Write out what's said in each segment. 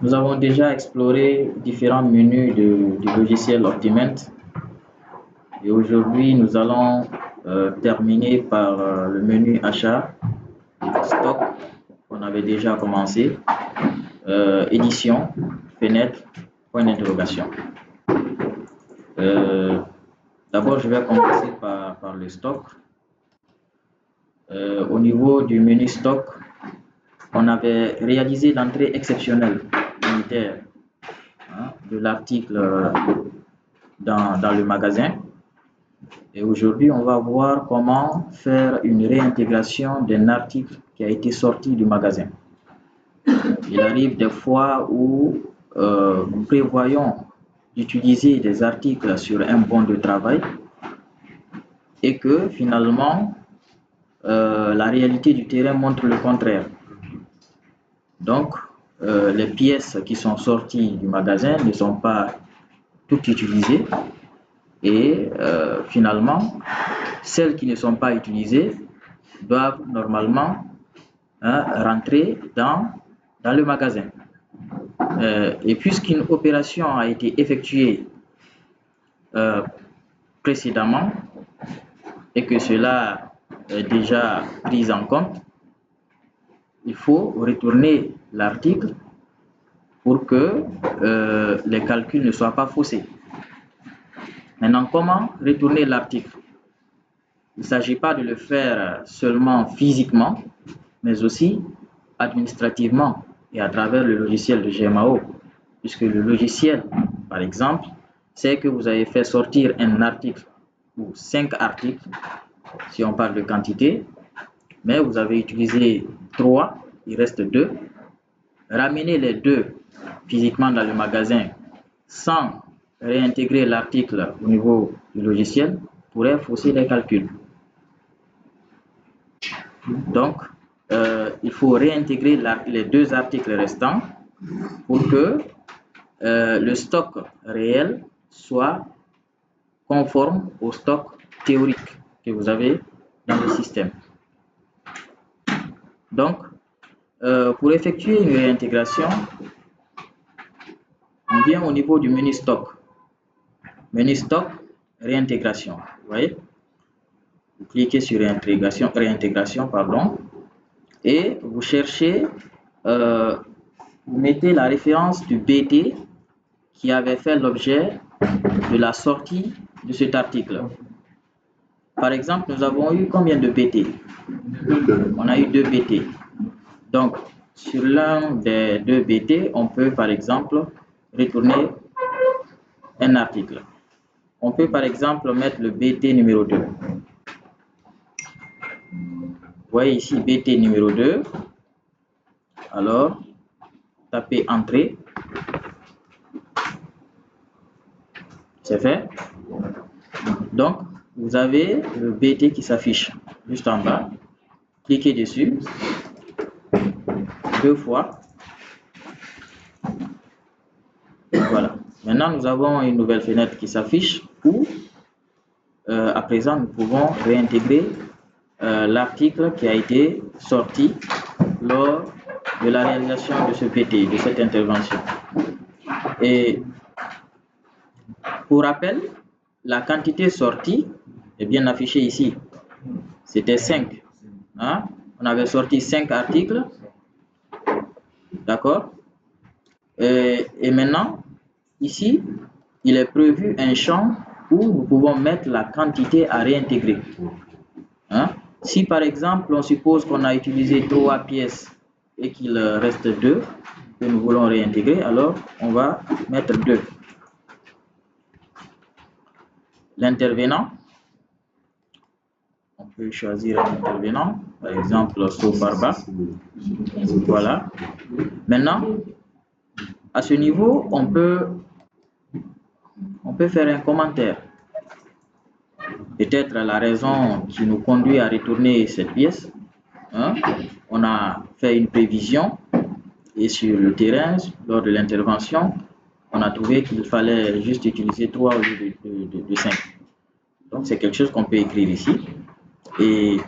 Nous avons déjà exploré différents menus du logiciel Optiment et aujourd'hui nous allons terminer par le menu achat, stock, qu'on avait déjà commencé, édition, fenêtre, point d'interrogation. D'abord je vais commencer par le stock. Au niveau du menu stock, on avait réalisé l'entrée exceptionnelle unitaire de l'article dans le magasin. Et aujourd'hui, on va voir comment faire une réintégration d'un article qui a été sorti du magasin. Il arrive des fois où nous prévoyons d'utiliser des articles sur un bon de travail et que finalement, la réalité du terrain montre le contraire. Donc, les pièces qui sont sorties du magasin ne sont pas toutes utilisées et finalement, celles qui ne sont pas utilisées doivent normalement rentrer dans le magasin. Et puisqu'une opération a été effectuée précédemment et que cela est déjà pris en compte, il faut retourner l'article pour que les calculs ne soient pas faussés. Maintenant, comment retourner l'article? Il ne s'agit pas de le faire seulement physiquement, mais aussi administrativement et à travers le logiciel de GMAO. Puisque le logiciel, par exemple, sait que vous avez fait sortir un article ou 5 articles, si on parle de quantité, mais vous avez utilisé 3, il reste 2. Ramener les 2 physiquement dans le magasin sans réintégrer l'article au niveau du logiciel pourrait fausser les calculs. Donc, il faut réintégrer les 2 articles restants pour que le stock réel soit conforme au stock théorique que vous avez dans le système. Donc, pour effectuer une réintégration, on vient au niveau du menu stock. Menu stock, réintégration. Vous voyez? Vous cliquez sur réintégration, et vous cherchez, vous mettez la référence du BT qui avait fait l'objet de la sortie de cet article. Par exemple, nous avons eu combien de BT? On a eu 2 BT. Donc, sur l'un des 2 BT, on peut par exemple retourner un article. On peut par exemple mettre le BT numéro 2. Vous voyez ici BT numéro 2. Alors, tapez Entrée. C'est fait. Donc, vous avez le BT qui s'affiche juste en bas. Cliquez dessus 2 fois. Voilà. Maintenant, nous avons une nouvelle fenêtre qui s'affiche où, à présent, nous pouvons réintégrer l'article qui a été sorti lors de la réalisation de ce BT, de cette intervention. Et pour rappel, la quantité sortie est bien affichée ici. C'était 5. On avait sorti 5 articles. D'accord? Et maintenant, ici, il est prévu un champ où nous pouvons mettre la quantité à réintégrer. Si par exemple, on suppose qu'on a utilisé 3 pièces et qu'il reste 2 que nous voulons réintégrer, alors on va mettre 2. L'intervenant, on peut choisir un intervenant, par exemple Sofarba. Voilà. Maintenant, à ce niveau, on peut faire un commentaire. Peut-être la raison qui nous conduit à retourner cette pièce. On a fait une prévision et sur le terrain, lors de l'intervention, on a trouvé qu'il fallait juste utiliser 3 au lieu de 5. Donc, c'est quelque chose qu'on peut écrire ici. Et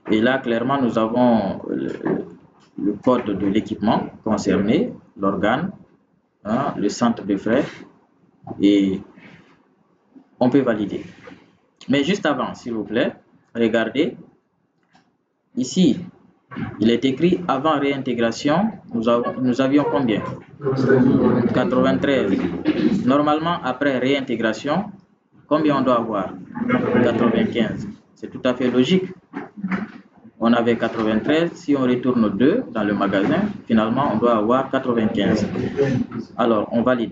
là, clairement, nous avons le code de l'équipement concerné l'organe, hein, le centre de frais, et on peut valider. Mais juste avant, s'il vous plaît, regardez, ici, il est écrit avant réintégration, nous avions combien? 93. Normalement, après réintégration, combien on doit avoir? 95. C'est tout à fait logique. On avait 93. Si on retourne 2 dans le magasin, finalement, on doit avoir 95. Alors, on valide.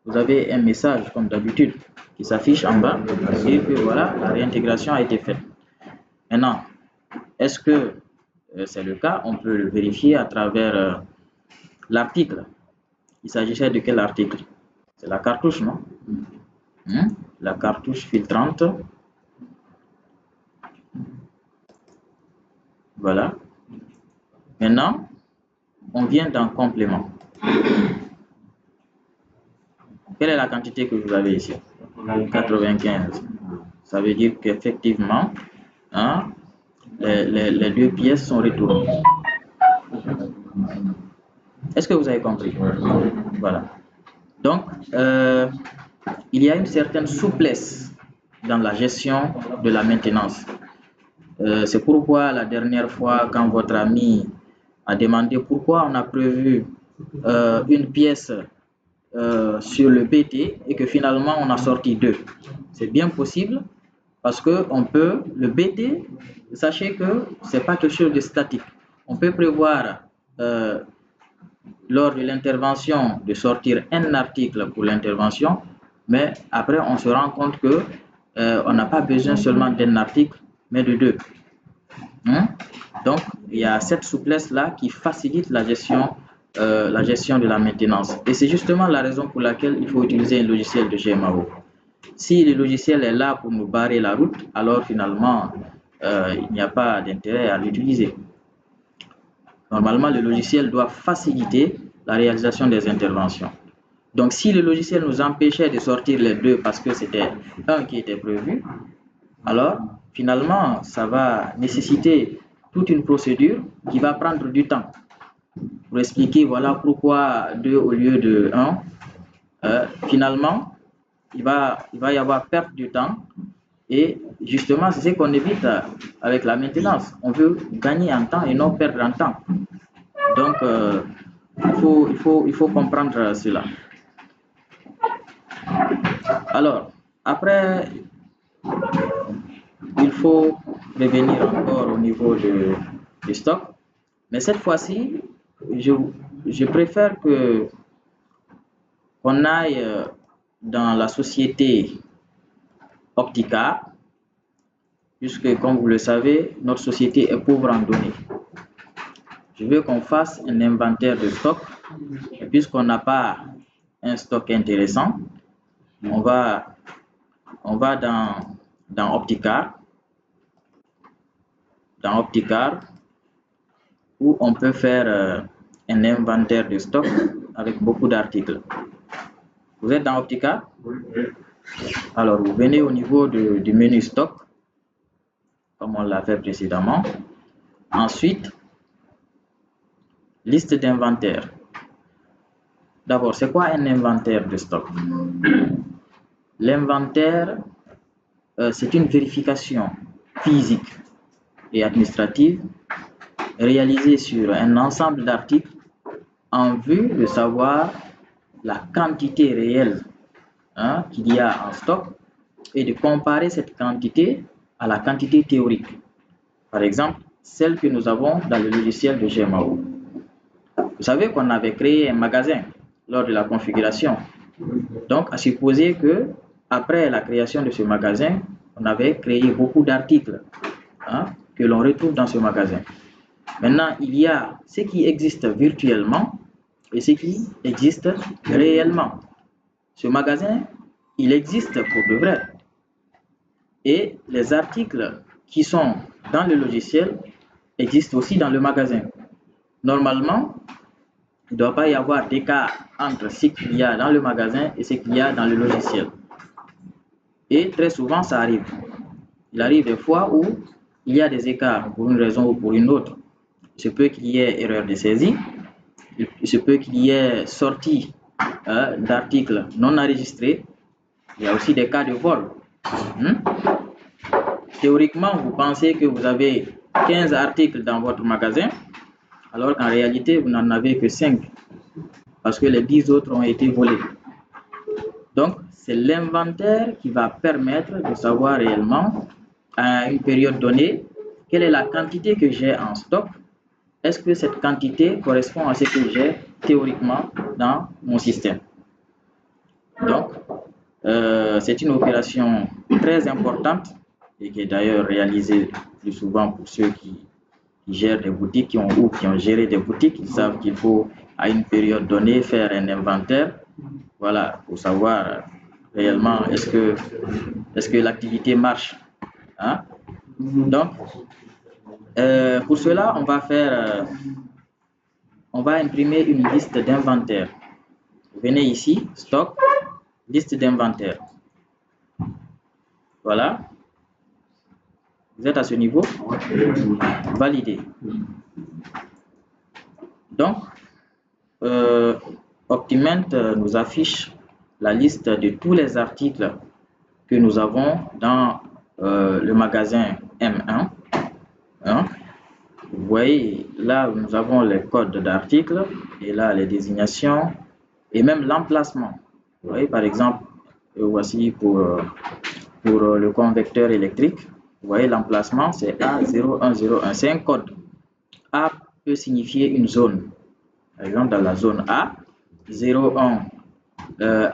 Vous avez un message, comme d'habitude, qui s'affiche en bas pour dire que voilà, la réintégration a été faite. Maintenant, est-ce que c'est le cas? On peut le vérifier à travers l'article. Il s'agissait de quel article? C'est la cartouche, non? La cartouche filtrante. Voilà. Maintenant, on vient dans complément. Quelle est la quantité que vous avez ici? 95. Ça veut dire qu'effectivement, hein, les deux pièces sont retournées. Est-ce que vous avez compris? Voilà. Donc, il y a une certaine souplesse dans la gestion de la maintenance. C'est pourquoi la dernière fois, quand votre ami a demandé pourquoi on a prévu une pièce sur le BT et que finalement on a sorti 2. C'est bien possible parce que on peut, le BT, sachez que c'est pas quelque chose de statique. On peut prévoir lors de l'intervention de sortir un article pour l'intervention, mais après on se rend compte que on n'a pas besoin seulement d'un article, mais de 2. Donc il y a cette souplesse là qui facilite la gestion de la maintenance. Et c'est justement la raison pour laquelle il faut utiliser un logiciel de GMAO. Si le logiciel est là pour nous barrer la route, alors finalement, il n'y a pas d'intérêt à l'utiliser. Normalement, le logiciel doit faciliter la réalisation des interventions. Donc, si le logiciel nous empêchait de sortir les 2 parce que c'était un qui était prévu, alors finalement, ça va nécessiter toute une procédure qui va prendre du temps. Pour expliquer voilà pourquoi 2 au lieu de 1, finalement, il va y avoir perte de temps et justement, c'est ce qu'on évite avec la maintenance. On veut gagner en temps et non perdre en temps. Donc, il faut comprendre cela. Alors, après, il faut revenir encore au niveau du stock. Mais cette fois-ci, je préfère qu'on aille dans la société Optica, puisque comme vous le savez, notre société est pauvre en données. Je veux qu'on fasse un inventaire de stock, et puisqu'on n'a pas un stock intéressant, on va dans Optica, où on peut faire un inventaire de stock avec beaucoup d'articles. Vous êtes dans Optica? Oui. Alors, vous venez au niveau du menu stock, comme on l'a fait précédemment. Ensuite, liste d'inventaire. D'abord, c'est quoi un inventaire de stock? L'inventaire, c'est une vérification physique et administrative réalisée sur un ensemble d'articles en vue de savoir la quantité réelle qu'il y a en stock et de comparer cette quantité à la quantité théorique. Par exemple, celle que nous avons dans le logiciel de GMAO. Vous savez qu'on avait créé un magasin lors de la configuration. Donc, à supposer que après la création de ce magasin, on avait créé beaucoup d'articles que l'on retrouve dans ce magasin. Maintenant, il y a ce qui existe virtuellement et ce qui existe réellement. Ce magasin, il existe pour de vrai. Et les articles qui sont dans le logiciel existent aussi dans le magasin. Normalement, il ne doit pas y avoir d'écart entre ce qu'il y a dans le magasin et ce qu'il y a dans le logiciel. Et très souvent, ça arrive. Il arrive des fois où il y a des écarts pour une raison ou pour une autre. Il se peut qu'il y ait erreur de saisie, il se peut qu'il y ait sortie d'articles non enregistrés. Il y a aussi des cas de vol. Théoriquement, vous pensez que vous avez 15 articles dans votre magasin, alors qu'en réalité, vous n'en avez que 5, parce que les 10 autres ont été volés. Donc, c'est l'inventaire qui va permettre de savoir réellement, à une période donnée, quelle est la quantité que j'ai en stock. Est-ce que cette quantité correspond à ce que j'ai théoriquement dans mon système? Donc, c'est une opération très importante et qui est d'ailleurs réalisée plus souvent pour ceux qui gèrent des boutiques, qui ont géré des boutiques. Ils savent qu'il faut, à une période donnée, faire un inventaire, voilà, pour savoir réellement est-ce que l'activité marche. Hein? Donc, pour cela, on va imprimer une liste d'inventaire. Vous venez ici, stock, liste d'inventaire. Voilà. Vous êtes à ce niveau? Validé. Donc, Optiment nous affiche la liste de tous les articles que nous avons dans le magasin M1. Hein? Vous voyez, là, nous avons les codes d'articles et là, les désignations et même l'emplacement. Vous voyez, par exemple, voici pour le convecteur électrique. Vous voyez, l'emplacement, c'est A0101. C'est un code. A peut signifier une zone. Par exemple, dans la zone A, 01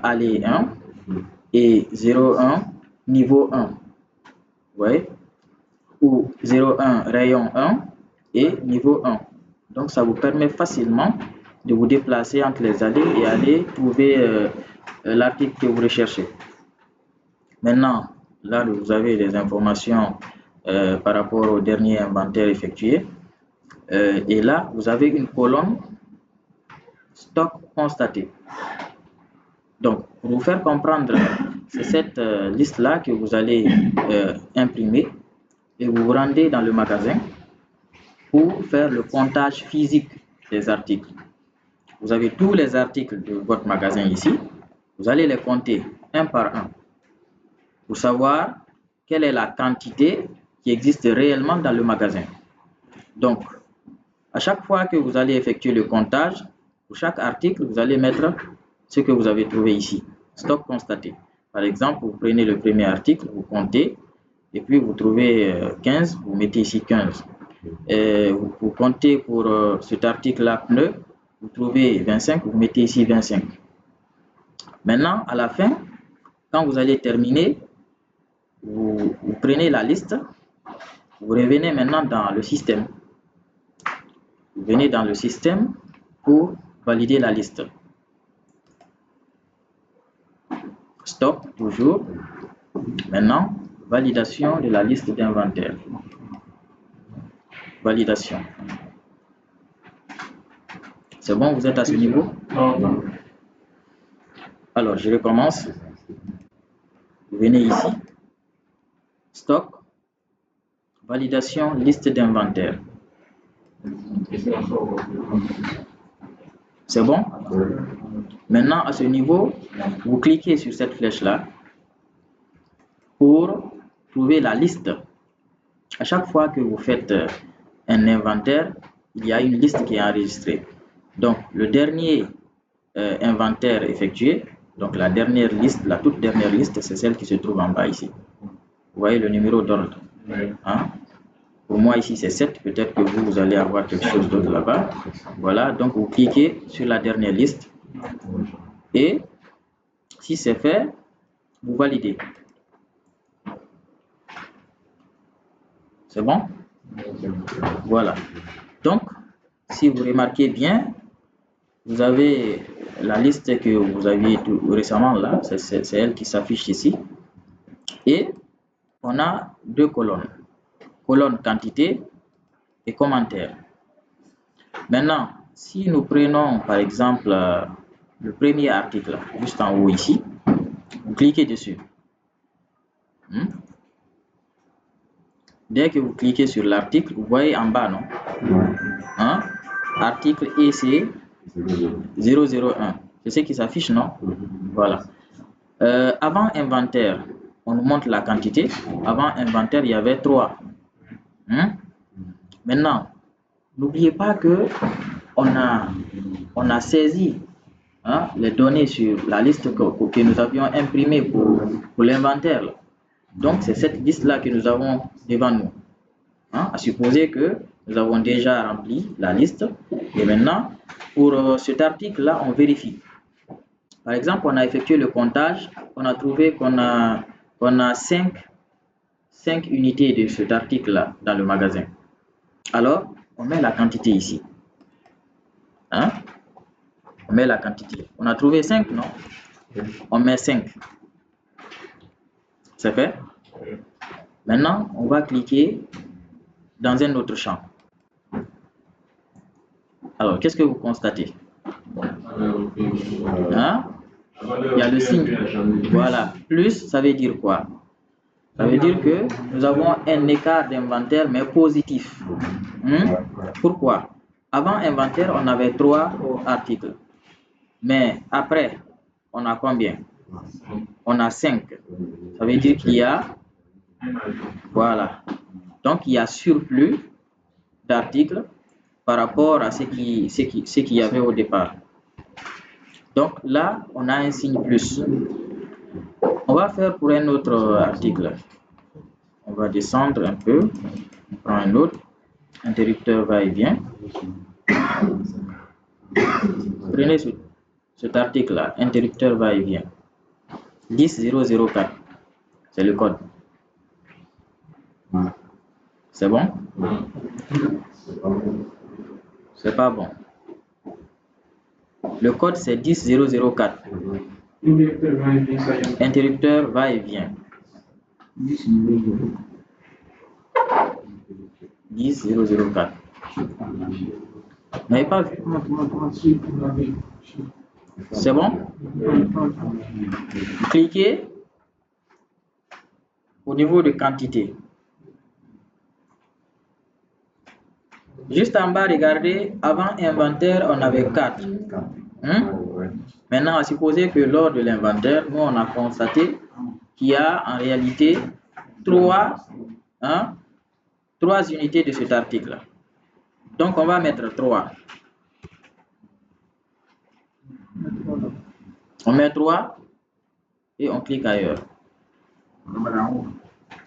allée 1 et 01 niveau 1. Vous voyez? Ou 01 rayon 1 et niveau 1. Donc, ça vous permet facilement de vous déplacer entre les allées et aller trouver l'article que vous recherchez. Maintenant, là, vous avez des informations par rapport au dernier inventaire effectué. Et là, vous avez une colonne stock constaté. Donc, pour vous faire comprendre, c'est cette liste-là que vous allez imprimer et vous vous rendez dans le magasin pour faire le comptage physique des articles. Vous avez tous les articles de votre magasin ici. Vous allez les compter un par un pour savoir quelle est la quantité qui existe réellement dans le magasin. Donc, à chaque fois que vous allez effectuer le comptage, pour chaque article, vous allez mettre ce que vous avez trouvé ici, stock constaté. Par exemple, vous prenez le premier article, vous comptez, et puis vous trouvez 15, vous mettez ici 15. Et vous comptez pour cet article-là, pneu, vous trouvez 25, vous mettez ici 25. Maintenant, à la fin, quand vous allez terminer, vous prenez la liste, vous revenez maintenant dans le système. Vous venez dans le système pour valider la liste. Stop, toujours. Maintenant, validation de la liste d'inventaire. Validation. C'est bon, vous êtes à ce niveau? Alors, je recommence. Vous venez ici. Stock. Validation, liste d'inventaire. C'est bon? Maintenant, à ce niveau, vous cliquez sur cette flèche-là pour trouver la liste. À chaque fois que vous faites un inventaire, il y a une liste qui est enregistrée. Donc, le dernier inventaire effectué, donc la dernière liste, la toute dernière liste, c'est celle qui se trouve en bas ici. Vous voyez le numéro d'ordre. Hein? Pour moi, ici, c'est 7. Peut-être que vous allez avoir quelque chose d'autre là-bas. Voilà, donc vous cliquez sur la dernière liste. Et si c'est fait, vous validez. C'est bon? Voilà. Donc, si vous remarquez bien, vous avez la liste que vous aviez récemment là. C'est elle qui s'affiche ici. Et on a deux colonnes. Colonne quantité et commentaire. Maintenant, si nous prenons par exemple le premier article juste en haut ici, vous cliquez dessus. Dès que vous cliquez sur l'article, vous voyez en bas, non? Hein? Article EC 001. C'est ce qui s'affiche, non? Voilà. Avant inventaire, on nous montre la quantité. Avant inventaire, il y avait 3. Hein? Maintenant, n'oubliez pas que on a saisi les données sur la liste que nous avions imprimée pour l'inventaire. Donc, c'est cette liste-là que nous avons devant nous. À supposer que nous avons déjà rempli la liste. Et maintenant, pour cet article-là, on vérifie. Par exemple, on a effectué le comptage. On a trouvé qu'on a 5 unités de cet article-là dans le magasin. Alors, on met la quantité ici. On met la quantité. On a trouvé 5, non? On met 5. C'est fait? Maintenant, on va cliquer dans un autre champ. Alors, qu'est-ce que vous constatez? Il y a le signe. Voilà. Plus, ça veut dire quoi? Ça veut dire que nous avons un écart d'inventaire, mais positif. Pourquoi? Avant inventaire, on avait 3 articles. Mais après, on a combien? On a 5. Ça veut dire qu'il y a... Voilà. Donc, il y a surplus d'articles par rapport à ce qu'il y avait au départ. Donc là, on a un signe plus. On va faire pour un autre article. On va descendre un peu. On prend un autre. Interrupteur va-et-vient. Prenez cet article-là. Interrupteur va-et-vient. 10004. C'est le code. C'est bon? C'est pas bon. Le code c'est 10004. Interrupteur va-et-vient. 10004. Vous n'avez pas vu? C'est bon? Cliquez au niveau de quantité. Juste en bas, regardez, avant inventaire, on avait 4. Maintenant, à supposer que lors de l'inventaire, nous, on a constaté qu'il y a en réalité 3 unités de cet article. Donc, on va mettre 3. On met 3 et on clique ailleurs.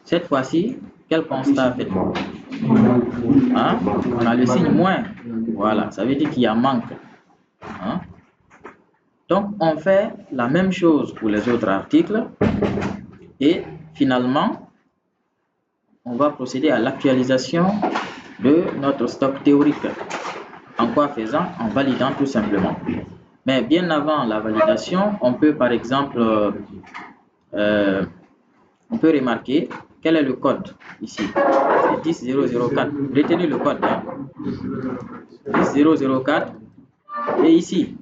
Cette fois-ci, quel constat faites-vous? On a le signe moins. Voilà, ça veut dire qu'il y a manque. Donc, on fait la même chose pour les autres articles. Et finalement, on va procéder à l'actualisation de notre stock théorique. En quoi faisant? En validant tout simplement. Mais bien avant la validation, on peut par exemple, on peut remarquer quel est le code ici. C'est 10004. Retenez le code. 10004. Et ici,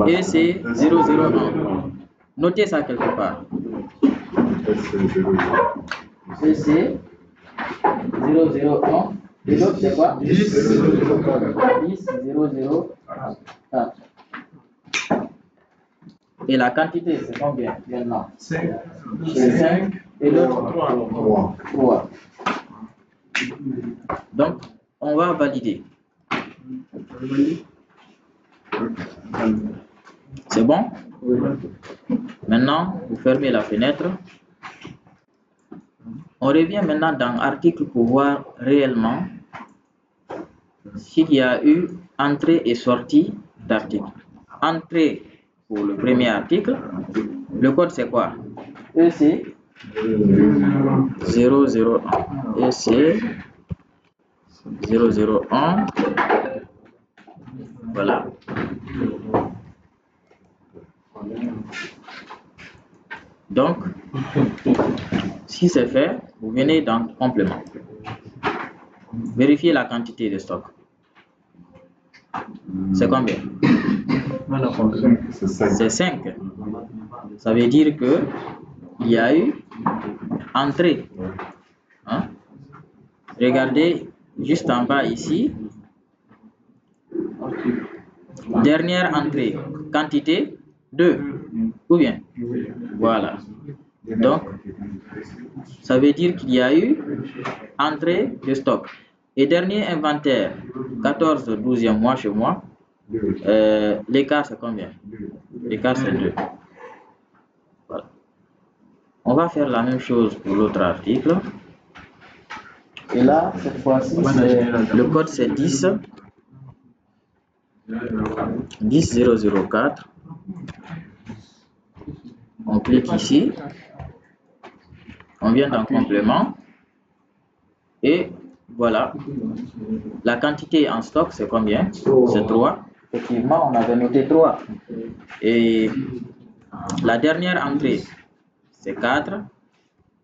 EC 001. Notez ça quelque part. EC 001. Et l'autre, c'est quoi? 10004. Et la quantité, c'est combien maintenant? 5. Et l'autre 3. Donc, on va valider. C'est bon? Maintenant, vous fermez la fenêtre. On revient maintenant dans l'article pour voir réellement s'il y a eu entrée et sortie d'article. Entrée pour le premier article, le code c'est quoi? EC 001. EC 001. Voilà. Donc, si c'est fait, vous venez dans complément. Vérifiez la quantité de stock. C'est combien? C'est 5. Ça veut dire que il y a eu entrée. Regardez juste en bas ici, dernière entrée, quantité 2, ou bien, voilà. Donc, ça veut dire qu'il y a eu entrée de stock. Et dernier inventaire, 14, 12e mois chez moi, l'écart c'est combien? L'écart c'est 2. Voilà. On va faire la même chose pour l'autre article. Et là, cette fois-ci, le code c'est 10 004. On clique ici. On vient dans complément. Et voilà. La quantité en stock, c'est combien? C'est 3. Effectivement, on avait noté 3. Et la dernière entrée, c'est 4.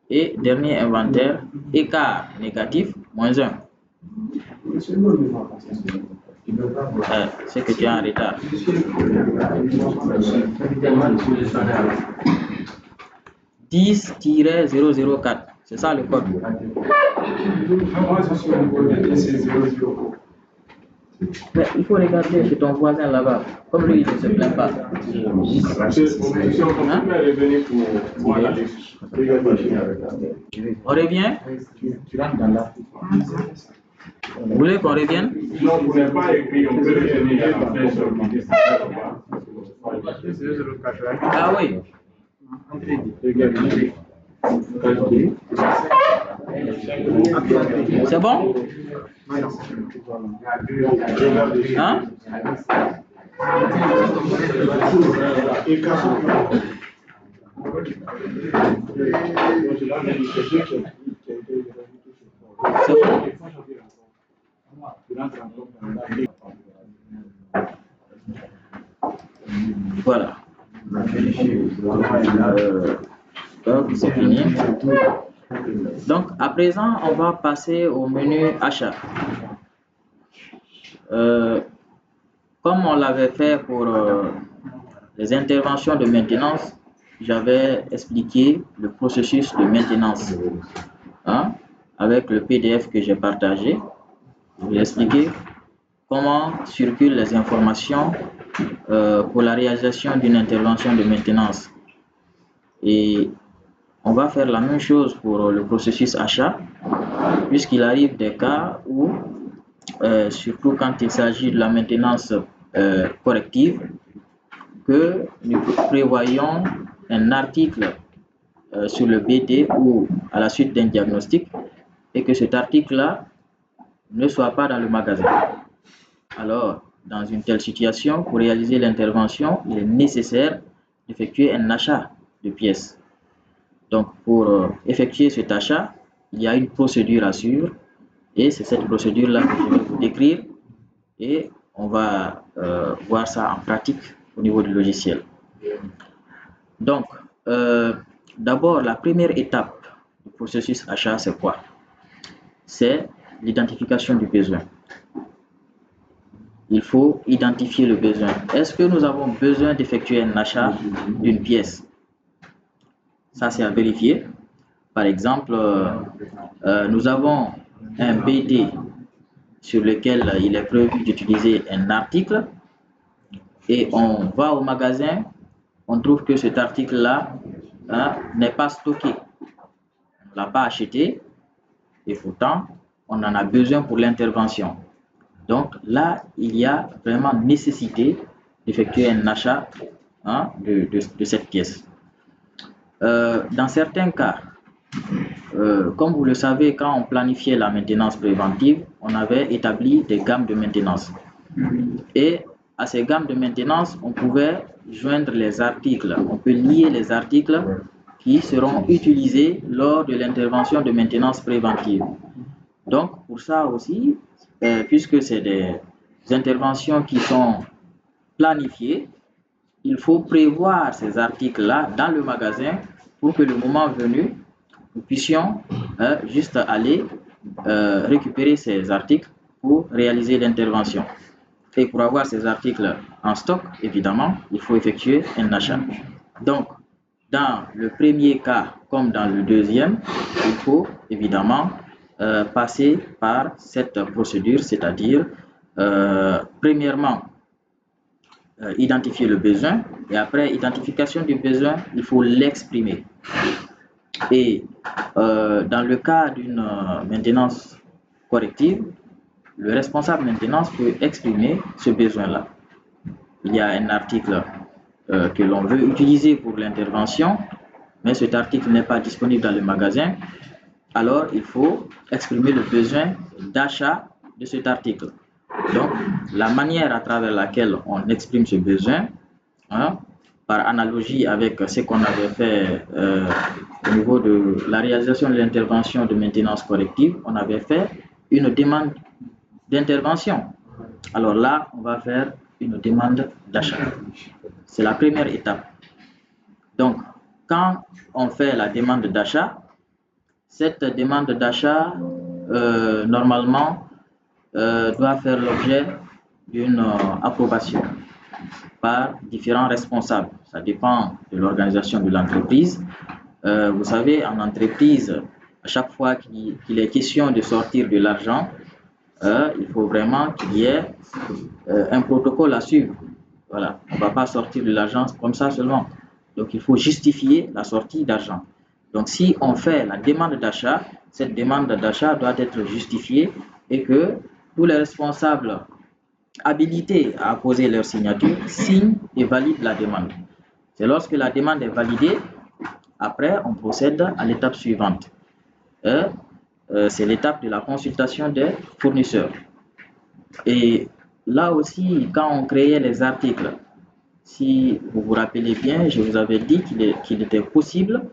Et dernier inventaire, écart négatif, moins 1. C'est que tu es en retard. 10-004, c'est ça le code. Mais il faut regarder chez ton voisin là-bas, comme lui il ne se plaint pas. On revient? Vous voulez qu'on revienne? Non, vous n'avez pas écrit, on peut revenir. Ah oui. C'est bon? Hein? C'est bon? Voilà. Donc, c'est fini. Donc, à présent, on va passer au menu achat. Comme on l'avait fait pour les interventions de maintenance, j'avais expliqué le processus de maintenance avec le PDF que j'ai partagé. Je vais expliquer comment circulent les informations pour la réalisation d'une intervention de maintenance. Et on va faire la même chose pour le processus achat, puisqu'il arrive des cas où, surtout quand il s'agit de la maintenance corrective, que nous prévoyons un article sur le BT ou à la suite d'un diagnostic et que cet article-là ne soit pas dans le magasin. Alors, dans une telle situation, pour réaliser l'intervention, il est nécessaire d'effectuer un achat de pièces. Donc, pour effectuer cet achat, il y a une procédure à suivre et c'est cette procédure-là que je vais vous décrire et on va voir ça en pratique au niveau du logiciel. Donc, d'abord, la première étape du processus achat, c'est quoi? C'est l'identification du besoin. Il faut identifier le besoin. Est-ce que nous avons besoin d'effectuer un achat d'une pièce? Ça, c'est à vérifier. Par exemple, nous avons un BD sur lequel il est prévu d'utiliser un article et on va au magasin, on trouve que cet article-là n'est pas stocké. On ne l'a pas acheté et pourtant, on en a besoin pour l'intervention. Donc là, il y a vraiment nécessité d'effectuer un achat de cette pièce. Dans certains cas, comme vous le savez, quand on planifiait la maintenance préventive, on avait établi des gammes de maintenance. Et à ces gammes de maintenance, on pouvait joindre les articles, on peut lier les articles qui seront utilisés lors de l'intervention de maintenance préventive. Donc, pour ça aussi, puisque c'est des interventions qui sont planifiées, il faut prévoir ces articles-là dans le magasin pour que le moment venu, nous puissions juste aller récupérer ces articles pour réaliser l'intervention. Et pour avoir ces articles en stock, évidemment, il faut effectuer un achat. Donc, dans le premier cas, comme dans le deuxième, il faut évidemment passer par cette procédure, c'est-à-dire, premièrement, identifier le besoin, et après identification du besoin, il faut l'exprimer. Et dans le cas d'une maintenance corrective, le responsable maintenance peut exprimer ce besoin-là. Il y a un article que l'on veut utiliser pour l'intervention, mais cet article n'est pas disponible dans le magasin, alors il faut exprimer le besoin d'achat de cet article. Donc, la manière à travers laquelle on exprime ce besoin, hein, par analogie avec ce qu'on avait fait au niveau de la réalisation de l'intervention de maintenance corrective, on avait fait une demande d'intervention. Alors là, on va faire une demande d'achat. C'est la première étape. Donc, quand on fait la demande d'achat, cette demande d'achat, normalement, doit faire l'objet d'une approbation par différents responsables. Ça dépend de l'organisation de l'entreprise. Vous savez, en entreprise, à chaque fois qu'il est question de sortir de l'argent, il faut vraiment qu'il y ait un protocole à suivre. Voilà, on ne va pas sortir de l'argent comme ça seulement. Donc, il faut justifier la sortie d'argent. Donc, si on fait la demande d'achat, cette demande d'achat doit être justifiée et que tous les responsables habilités à apposer leur signature signent et valident la demande. C'est lorsque la demande est validée, après, on procède à l'étape suivante. C'est l'étape de la consultation des fournisseurs. Et là aussi, quand on créait les articles, si vous vous rappelez bien, je vous avais dit qu'il était possible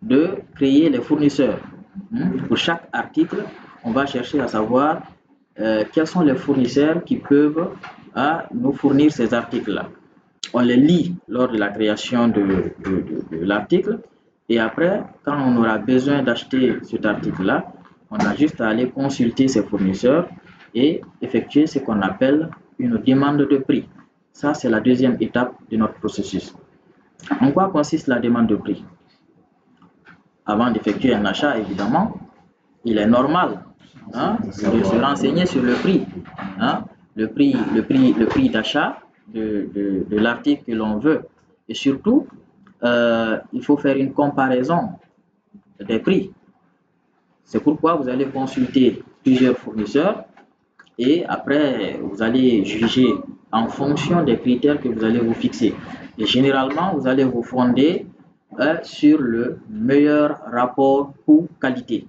de créer les fournisseurs. Pour chaque article, on va chercher à savoir quels sont les fournisseurs qui peuvent nous fournir ces articles-là. On les lit lors de la création de l'article et après, quand on aura besoin d'acheter cet article-là, on a juste à aller consulter ces fournisseurs et effectuer ce qu'on appelle une demande de prix. Ça, c'est la deuxième étape de notre processus. En quoi consiste la demande de prix? Avant d'effectuer un achat, évidemment, il est normal de se renseigner sur le prix. Le prix d'achat de l'article que l'on veut. Et surtout, il faut faire une comparaison des prix. C'est pourquoi vous allez consulter plusieurs fournisseurs et après, vous allez juger en fonction des critères que vous allez vous fixer. Et généralement, vous allez vous fonder sur le meilleur rapport coût-qualité.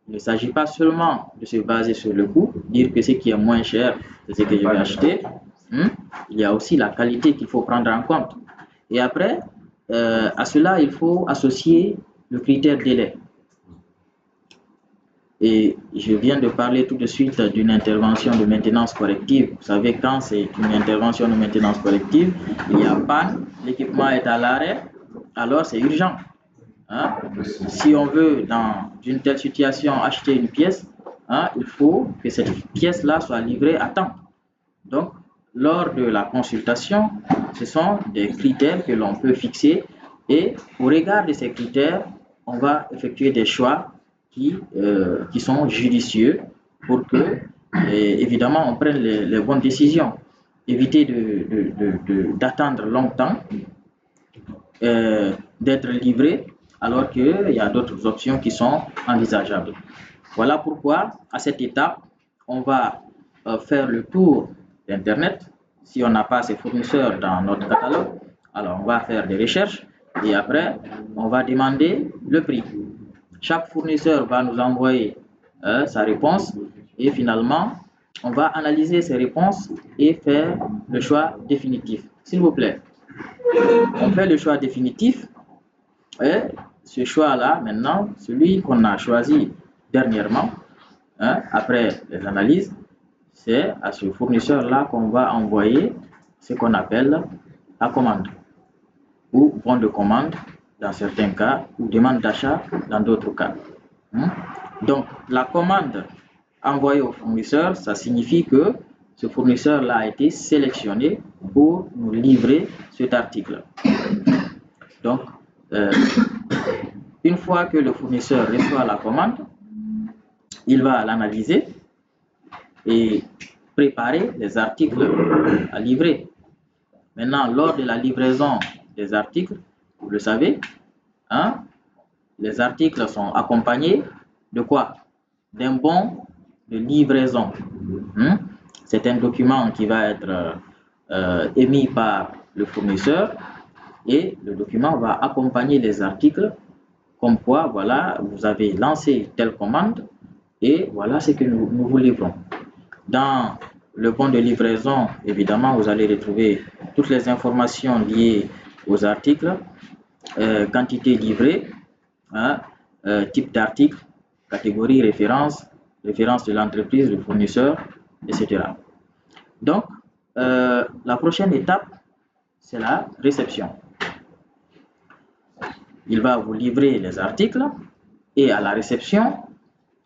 Il ne s'agit pas seulement de se baser sur le coût, dire que ce qui est moins cher, c'est ce que je vais acheter. Il y a aussi la qualité qu'il faut prendre en compte. Et après, à cela, il faut associer le critère délai. Et je viens de parler tout de suite d'une intervention de maintenance corrective. Vous savez, quand c'est une intervention de maintenance corrective, il y a panne, l'équipement est à l'arrêt, alors c'est urgent. Si on veut, dans une telle situation, acheter une pièce, il faut que cette pièce-là soit livrée à temps. Donc, lors de la consultation, ce sont des critères que l'on peut fixer et au regard de ces critères, on va effectuer des choix qui sont judicieux pour que, évidemment, on prenne les bonnes décisions. Éviter d'attendre longtemps, d'être livré, alors qu'il y a d'autres options qui sont envisageables. Voilà pourquoi, à cette étape, on va faire le tour d'Internet. Si on n'a pas ces fournisseurs dans notre catalogue, alors on va faire des recherches et après, on va demander le prix. Chaque fournisseur va nous envoyer sa réponse et finalement, on va analyser ces réponses et faire le choix définitif. S'il vous plaît, on fait le choix définitif et ce choix-là, maintenant, celui qu'on a choisi dernièrement, après les analyses, c'est à ce fournisseur-là qu'on va envoyer ce qu'on appelle la commande ou bon de commande dans certains cas ou demande d'achat dans d'autres cas. Donc, la commande envoyée au fournisseur, ça signifie que ce fournisseur-là a été sélectionné pour nous livrer cet article. Donc, une fois que le fournisseur reçoit la commande, il va l'analyser et préparer les articles à livrer. Maintenant, lors de la livraison des articles, vous le savez, hein, les articles sont accompagnés de quoi? D'un bon de livraison. C'est un document qui va être émis par le fournisseur et le document va accompagner les articles comme quoi, voilà, vous avez lancé telle commande et voilà ce que nous vous livrons. Dans le bon de livraison, évidemment, vous allez retrouver toutes les informations liées aux articles, quantité livrée, hein, type d'article, catégorie, référence de l'entreprise, du fournisseur, etc. Donc, la prochaine étape, c'est la réception. Il va vous livrer les articles et à la réception,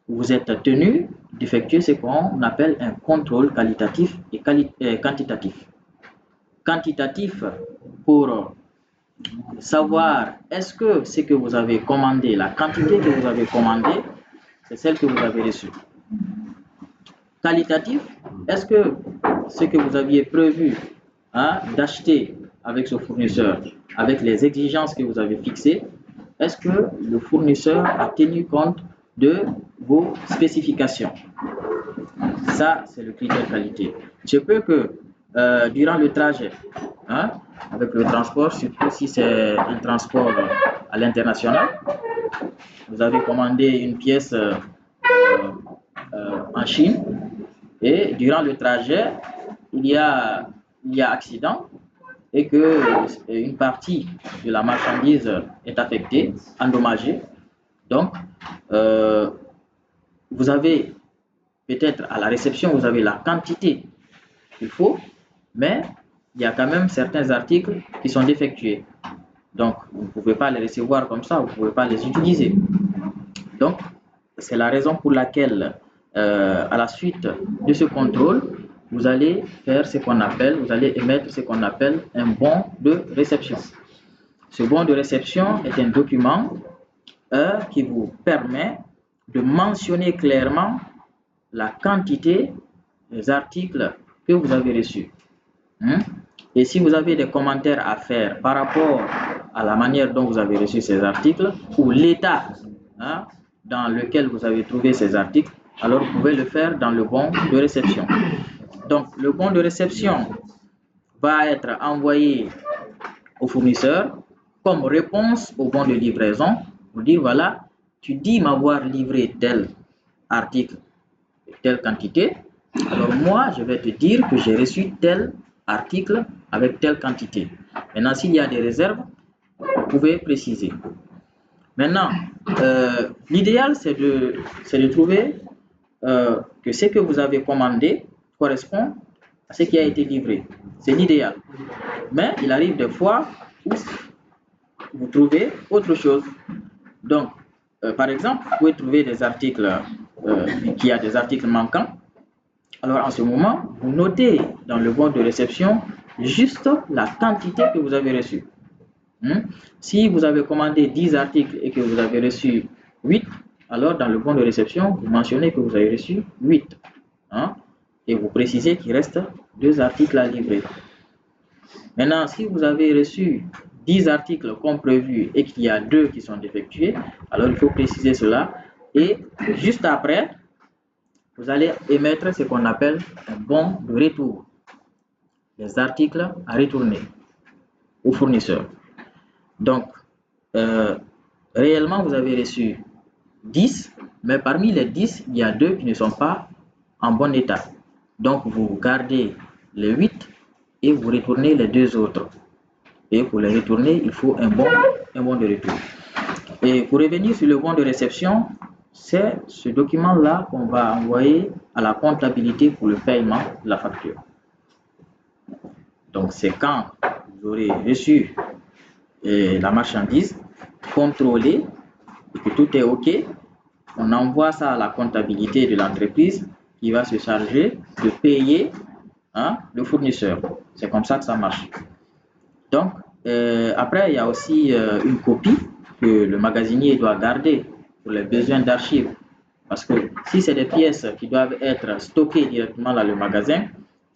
vous êtes tenu d'effectuer ce qu'on appelle un contrôle qualitatif et quantitatif. Quantitatif pour savoir est-ce que ce que vous avez commandé, la quantité que vous avez commandée, c'est celle que vous avez reçue. Qualitatif, est-ce que ce que vous aviez prévu d'acheter avec ce fournisseur, avec les exigences que vous avez fixées, est-ce que le fournisseur a tenu compte de vos spécifications? Ça, c'est le critère qualité. Je peux que durant le trajet, avec le transport, surtout si c'est un transport à l'international, vous avez commandé une pièce en Chine et durant le trajet, il y a accident et que une partie de la marchandise est affectée, endommagée. Donc, vous avez peut-être à la réception, vous avez la quantité qu'il faut, mais il y a quand même certains articles qui sont défectueux. Donc, vous ne pouvez pas les recevoir comme ça, vous ne pouvez pas les utiliser. Donc, c'est la raison pour laquelle, à la suite de ce contrôle, vous allez faire ce qu'on appelle, vous allez émettre ce qu'on appelle un bon de réception. Ce bon de réception est un document qui vous permet de mentionner clairement la quantité des articles que vous avez reçus. Et si vous avez des commentaires à faire par rapport à la manière dont vous avez reçu ces articles ou l'état dans lequel vous avez trouvé ces articles, alors vous pouvez le faire dans le bon de réception. Donc, le bon de réception va être envoyé au fournisseur comme réponse au bon de livraison pour dire, voilà, tu dis m'avoir livré tel article, telle quantité, alors moi, je vais te dire que j'ai reçu tel article avec telle quantité. Maintenant, s'il y a des réserves, vous pouvez préciser. Maintenant, l'idéal, c'est de trouver que ce que vous avez commandé correspond à ce qui a été livré. C'est l'idéal. Mais il arrive des fois où vous trouvez autre chose. Donc, par exemple, vous pouvez trouver des articles qui a des articles manquants. Alors, en ce moment, vous notez dans le bon de réception juste la quantité que vous avez reçue. Si vous avez commandé 10 articles et que vous avez reçu 8, alors dans le bon de réception, vous mentionnez que vous avez reçu 8. Et vous précisez qu'il reste 2 articles à livrer. Maintenant, si vous avez reçu 10 articles comme prévu et qu'il y a 2 qui sont défectués, alors il faut préciser cela. Et juste après, vous allez émettre ce qu'on appelle un bon de retour. Les articles à retourner au fournisseur. Donc, réellement, vous avez reçu 10, mais parmi les 10, il y a 2 qui ne sont pas en bon état. Donc, vous gardez les 8 et vous retournez les 2 autres. Et pour les retourner, il faut un bon de retour. Et pour revenir sur le bon de réception, c'est ce document-là qu'on va envoyer à la comptabilité pour le paiement de la facture. Donc, c'est quand vous aurez reçu la marchandise, contrôlé et que tout est OK, on envoie ça à la comptabilité de l'entreprise qui va se charger de payer le fournisseur. C'est comme ça que ça marche. Donc, après, il y a aussi une copie que le magasinier doit garder pour les besoins d'archives Parce que si c'est des pièces qui doivent être stockées directement dans le magasin,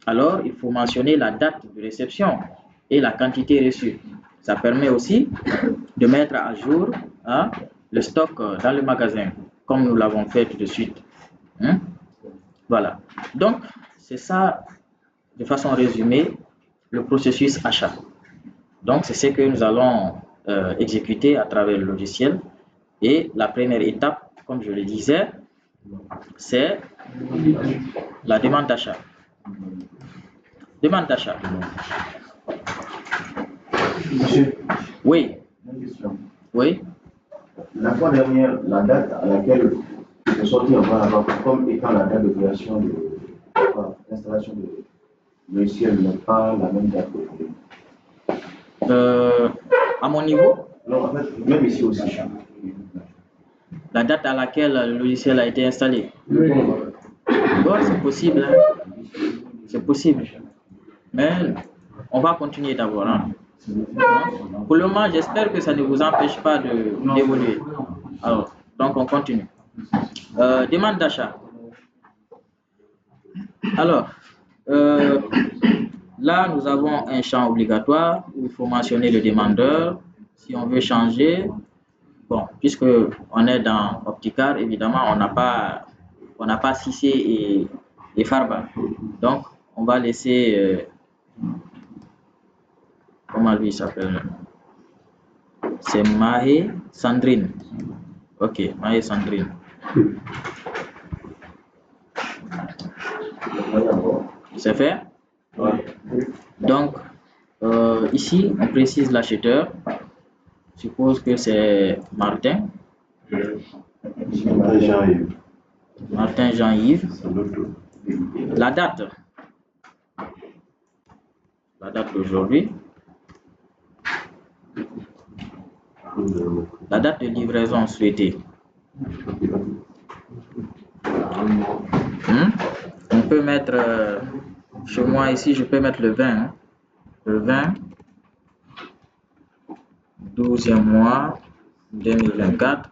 alors il faut mentionner la date de réception et la quantité reçue. Ça permet aussi de mettre à jour le stock dans le magasin, comme nous l'avons fait tout de suite. Voilà. Donc, c'est ça, de façon résumée, le processus achat. Donc, c'est ce que nous allons exécuter à travers le logiciel. Et la première étape, comme je le disais, c'est la demande d'achat. Demande d'achat. Monsieur, Oui. une question. Oui. La fois dernière, la date à laquelle je suis sorti avant comme étant la date de création de l'installation de logiciel n'est pas la même date qu'aujourd'hui. À mon niveau, Non, en fait, même ici aussi. la date à laquelle le logiciel a été installé. Bon, c'est possible. C'est possible. Mais on va continuer d'abord. Pour le moment, j'espère que ça ne vous empêche pas d'évoluer. Alors, donc on continue. Demande d'achat. Alors, là, nous avons un champ obligatoire où il faut mentionner le demandeur. Si on veut changer, bon, puisque on est dans Opticar, évidemment, on n'a pas Cissé et Farba. Donc, on va laisser, comment lui s'appelle? C'est Mahé Sandrine. Ok, Mahé Sandrine. C'est fait? Donc, ici, on précise l'acheteur. Je suppose que c'est Martin. Jean-Yves. Martin Jean-Yves. La date. La date d'aujourd'hui. La date de livraison souhaitée. On peut mettre, chez moi ici, je peux mettre le 20. Le 20, 12e mois, 2024.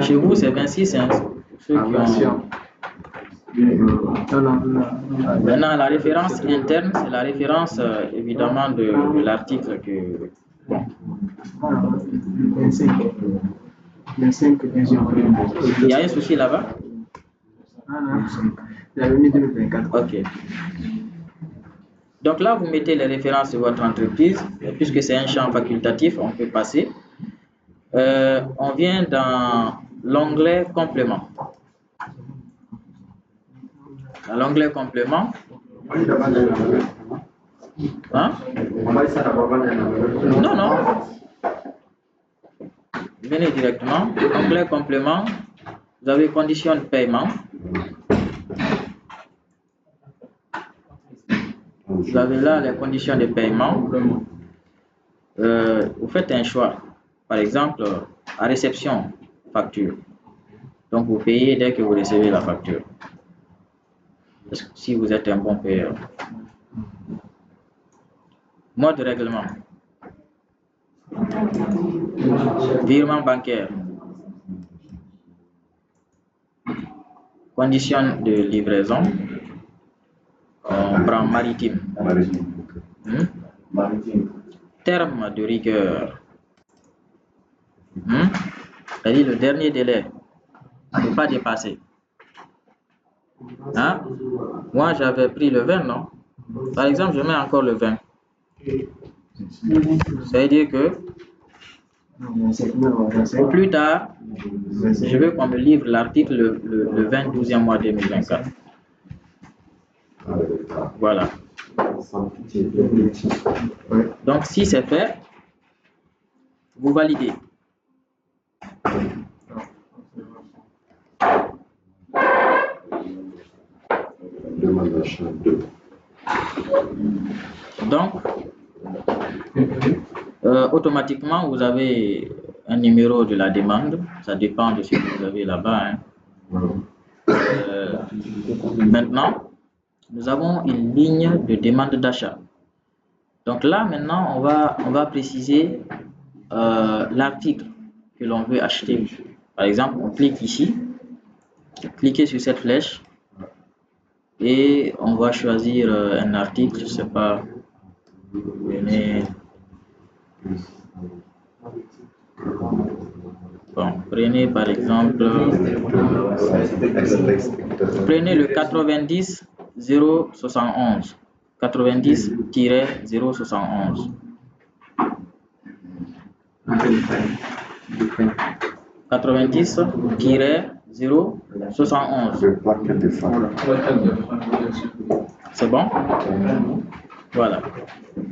Chez vous, c'est 26, hein? Ceux qui ont... Maintenant, la référence interne, c'est la référence évidemment de l'article que... Bon. 25, Il y a un souci là-bas? J'avais mis 2024. Ok. Donc là, vous mettez les références de votre entreprise. Et puisque c'est un champ facultatif, on peut passer. On vient dans l'onglet complément. Dans l'onglet complément. Hein? Non. Venez directement. Onglet complément. Vous avez conditions de paiement. Vous avez là les conditions de paiement. Vous faites un choix. Par exemple, à réception, facture. Donc vous payez dès que vous recevez la facture. Si vous êtes un bon payeur. Mode de règlement. Virement bancaire. Conditions de livraison. On prend maritime. Terme de rigueur. C'est-à-dire le dernier délai à ne pas dépasser. Hein? Moi, j'avais pris le 20, non? Par exemple, je mets encore le 20. C'est-à-dire que au plus tard, je veux qu'on me livre l'article le 20 12e mois 2024. Voilà. Donc, si c'est fait, vous validez. Donc, automatiquement, vous avez un numéro de la demande. Ça dépend de ce que vous avez là-bas. Maintenant, nous avons une ligne de demande d'achat. Donc là, maintenant, on va préciser l'article que l'on veut acheter. Par exemple, on clique ici, cliquez sur cette flèche et on va choisir un article, je sais pas, venez. Bon, prenez par exemple, prenez le 90 071, 90-071. 90-071. C'est bon? Voilà.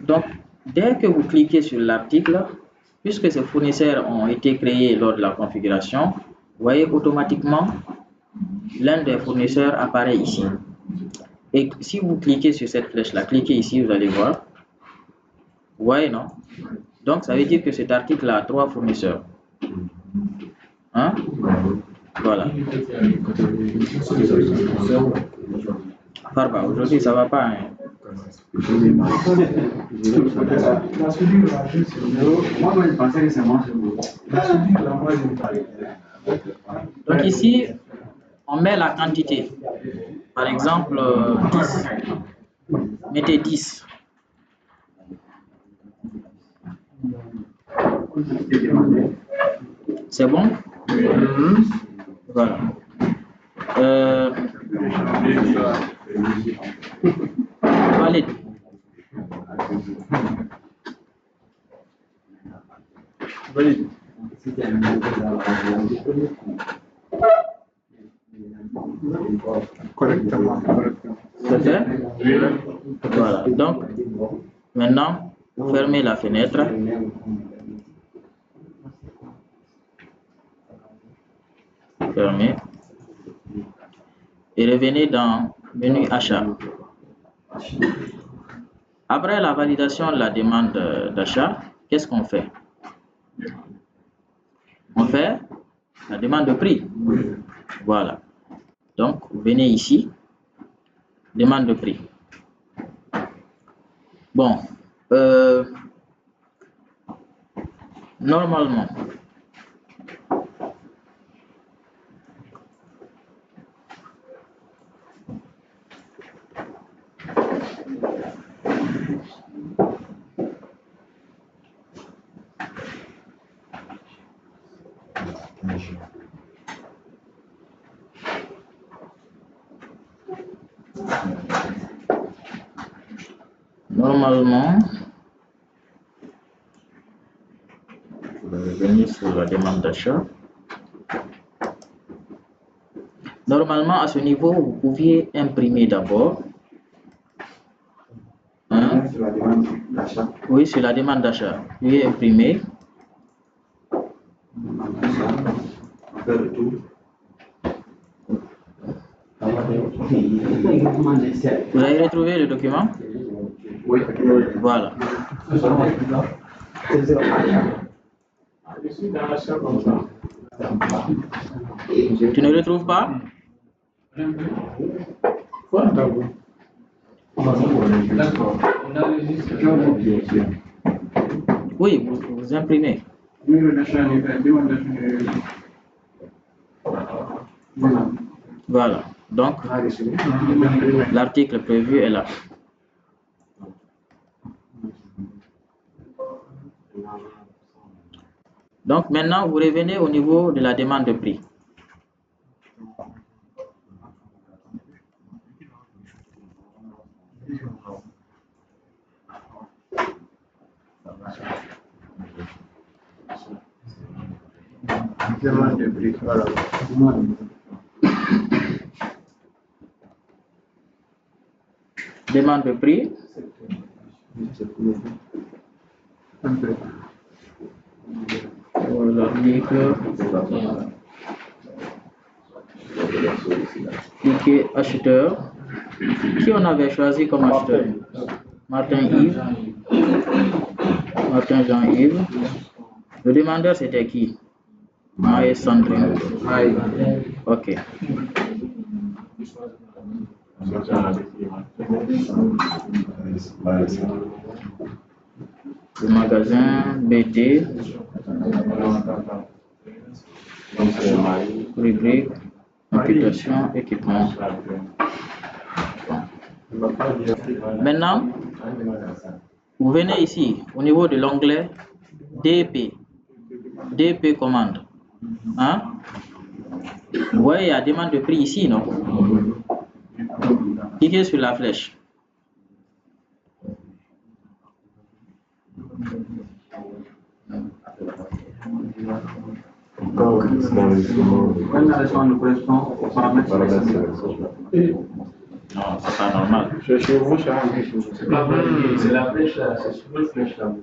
Donc, dès que vous cliquez sur l'article, puisque ces fournisseurs ont été créés lors de la configuration, vous voyez automatiquement l'un des fournisseurs apparaît ici. Et si vous cliquez sur cette flèche-là, cliquez ici, vous allez voir. Vous voyez, non? Donc, ça veut dire que cet article a 3 fournisseurs. Hein? Voilà. Farba, aujourd'hui, ça va pas. Hein? Donc ici, on met la quantité. Par exemple, 10. Mettez 10. C'est bon? Voilà. Valide. Valide. Correctement. C'est fait? Voilà. Donc, maintenant, fermez la fenêtre. Fermez. Et revenez dans menu achat. Après la validation de la demande d'achat, qu'est-ce qu'on fait? On fait la demande de prix. Voilà. Donc, venez ici, demande de prix. Bon, normalement, vous allez venir sur la demande d'achat. Normalement, à ce niveau, vous pouviez imprimer d'abord. Hein? Sur la demande d'achat. Oui, sur la demande d'achat. Vous pouvez imprimer. Faire le tour. Vous avez retrouvé le document? Oui. Voilà. Je suis dans l'achat comme ça. Tu ne retrouves pas? Quoi d'abord? D'accord. On a registré. Oui, vous imprimez. Voilà. Donc, l'article prévu est là. Donc, maintenant, vous revenez au niveau de la demande de prix. Demande de prix. Voilà. Demande de prix. L'article. Cliquez acheteur. Qui on avait choisi comme acheteur? Martin Yves. Martin Jean-Yves. Le demandeur c'était qui? Maë Sandrine. Ok. Le magasin BD. Rubrique, imputation, équipement. Maintenant, vous venez ici, au niveau de l'onglet DP. DP commande. Hein? Vous voyez, il y a demande de prix ici, non? Cliquez sur la flèche. Non, c'est pas normal. C'est pas vrai, c'est la flèche là, c'est sur une flèche là.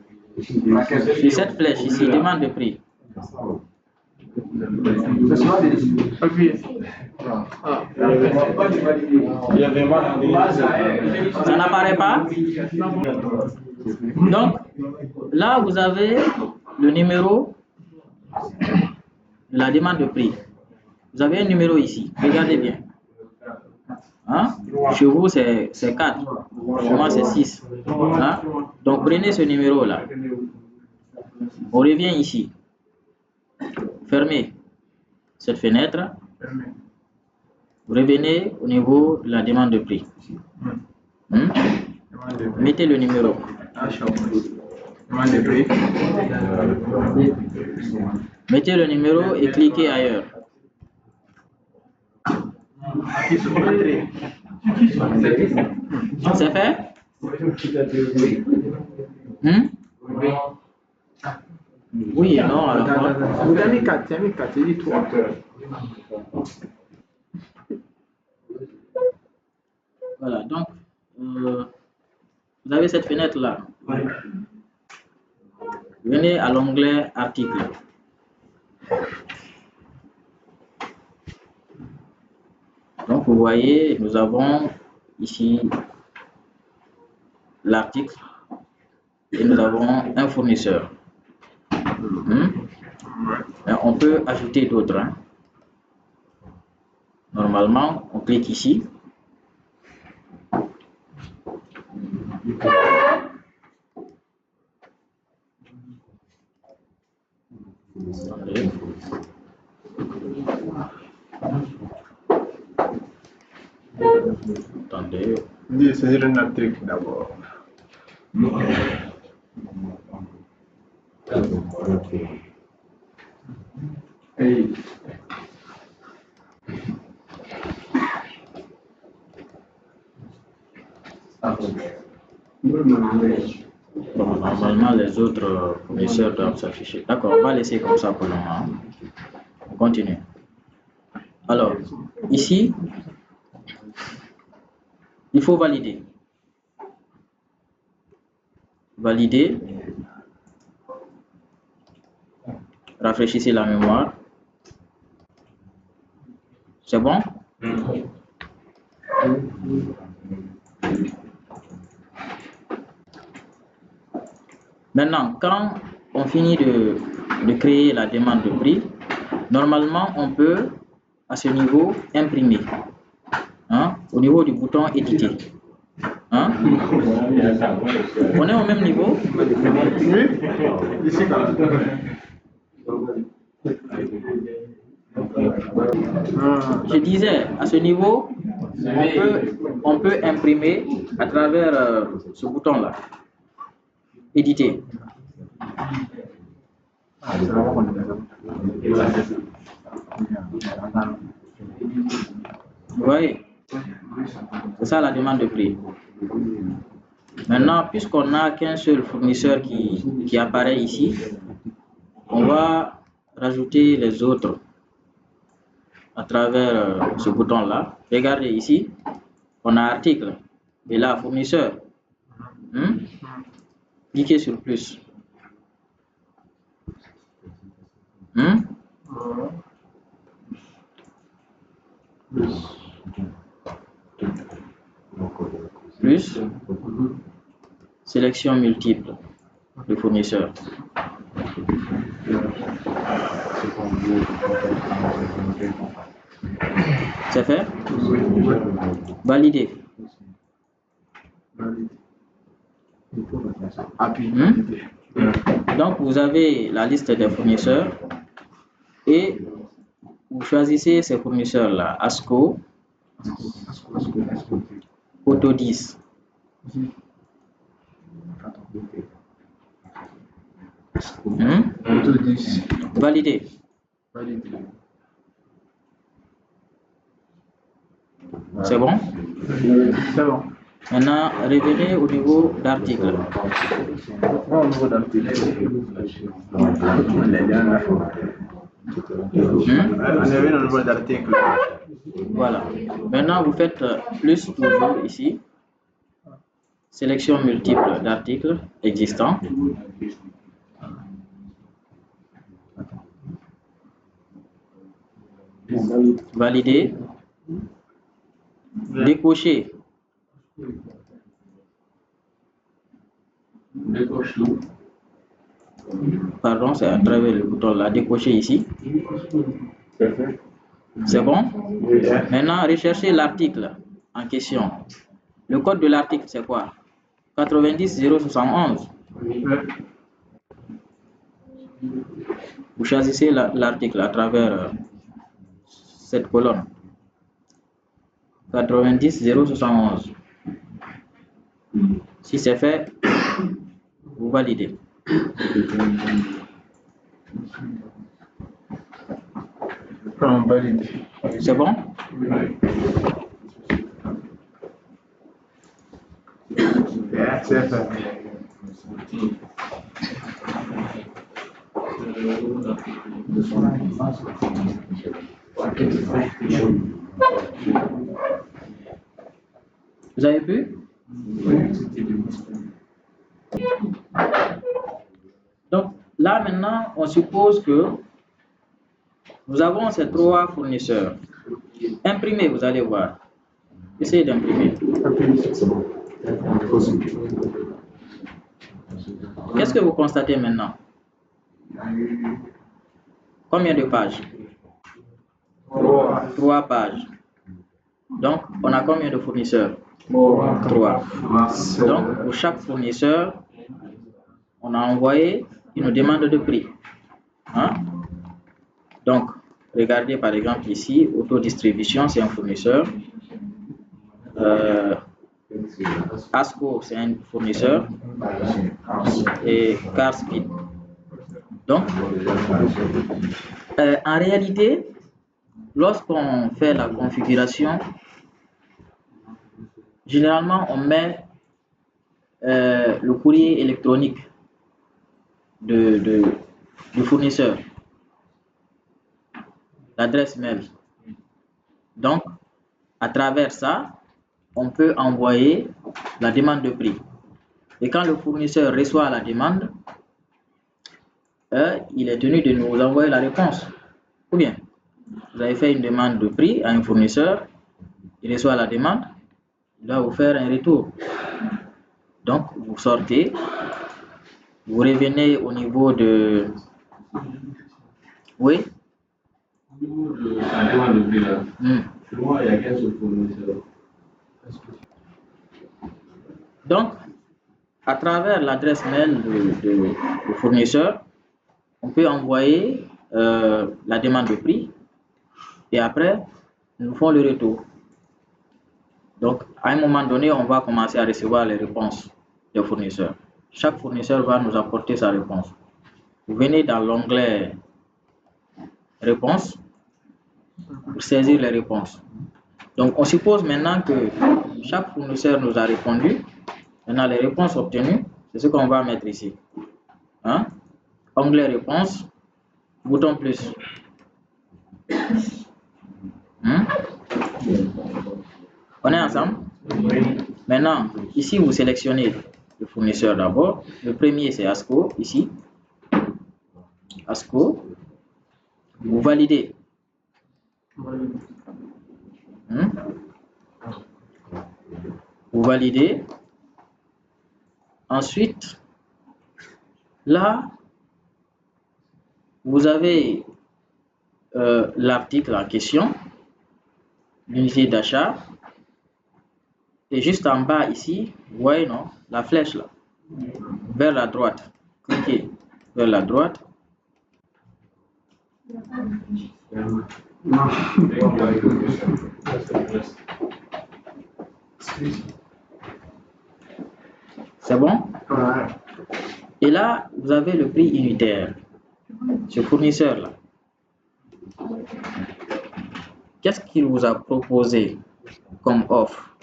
Sur cette flèche ici, demande de prix. Ça n'apparaît pas? Donc, là, vous avez le numéro de la demande de prix. Vous avez un numéro ici. Regardez bien. Hein? Chez vous, c'est 4. Chez moi, c'est 6. Hein? Donc, prenez ce numéro-là. On revient ici. Fermez cette fenêtre. Vous revenez au niveau de la demande de prix. Mettez le numéro. Mettez le numéro et cliquez ailleurs. C'est fait? Oui et non à la fois. Vous avez mis 4, il dit 3. Voilà, donc vous avez cette fenêtre là. Venez à l'onglet article. Donc vous voyez, nous avons ici l'article et nous avons un fournisseur. On peut ajouter d'autres. Hein. Normalement, on clique ici. Attendez. Dis, c'est un article d'abord. Bon, normalement, les autres fournisseurs doivent s'afficher. D'accord, on va laisser comme ça pour le moment. On continue. Alors, ici, il faut valider. Valider. Rafraîchissez la mémoire. C'est bon? Maintenant, quand on finit de créer la demande de prix, normalement, on peut, à ce niveau, imprimer. Hein, au niveau du bouton éditer. Hein? On est au même niveau? Oui, ici quand même. Je disais, à ce niveau, on peut imprimer à travers ce bouton-là. Éditer. Vous voyez? C'est ça la demande de prix. Maintenant, puisqu'on n'a qu'un seul fournisseur qui apparaît ici, on va rajouter les autres à travers ce bouton-là. Regardez ici, on a article et là fournisseur. Cliquez sur plus. Plus. Sélection multiple de fournisseurs. C'est fait? Valider. Appuie. Donc, vous avez la liste des fournisseurs et vous choisissez ces fournisseurs-là. ASCO, Auto 10. Auto 10. Validé. C'est bon? C'est bon. Maintenant, revenez au niveau d'article. Au niveau d'article. On est venu au niveau d'article. Voilà. Maintenant, vous faites plus toujours ici. Sélection multiple d'articles existants. Valider. Décocher. Pardon, c'est à travers le bouton là. Décocher ici. C'est bon? Maintenant, recherchez l'article en question. Le code de l'article, c'est quoi? 90 071. Vous choisissez l'article à travers cette colonne. 90 071. Si c'est fait, vous validez. On valide. C'est bon? C'est fait. Vous avez pu? Donc là maintenant, on suppose que nous avons ces trois fournisseurs. Imprimez, vous allez voir. Essayez d'imprimer. Qu'est-ce que vous constatez maintenant? Combien de pages? 3 pages. Donc, on a combien de fournisseurs? 3. Donc, pour chaque fournisseur, on a envoyé une demande de prix. Hein? Donc, regardez par exemple ici, autodistribution, c'est un fournisseur. ASCO, c'est un fournisseur. Et CarSpeed. Donc, en réalité, lorsqu'on fait la configuration, généralement, on met le courrier électronique du fournisseur, l'adresse mail. Donc, à travers ça, on peut envoyer la demande de prix. Et quand le fournisseur reçoit la demande, il est tenu de nous envoyer la réponse. Ou bien, vous avez fait une demande de prix à un fournisseur, il reçoit la demande, il doit vous faire un retour. Donc, vous sortez, vous revenez au niveau de... Oui? Au niveau de la demande de prix là, chez moi, il n'y a qu'un seul fournisseur. Donc, à travers l'adresse mail du fournisseur, on peut envoyer la demande de prix et après, nous font le retour. Donc, à un moment donné, on va commencer à recevoir les réponses des fournisseurs. Chaque fournisseur va nous apporter sa réponse. Vous venez dans l'onglet Réponses pour saisir les réponses. Donc, on suppose maintenant que chaque fournisseur nous a répondu. Maintenant, les réponses obtenues, c'est ce qu'on va mettre ici. Hein? Onglet Réponses, bouton plus. On est ensemble? Maintenant, ici, vous sélectionnez le fournisseur d'abord. Le premier, c'est ASCO, ici. ASCO. Vous validez. Vous validez. Ensuite, là, vous avez l'article en question, l'unité d'achat. Et juste en bas ici, vous voyez, non, la flèche là, vers la droite. cliquez vers la droite. C'est bon? Et là, vous avez le prix unitaire. Ce fournisseur-là, qu'est-ce qu'il vous a proposé comme offre?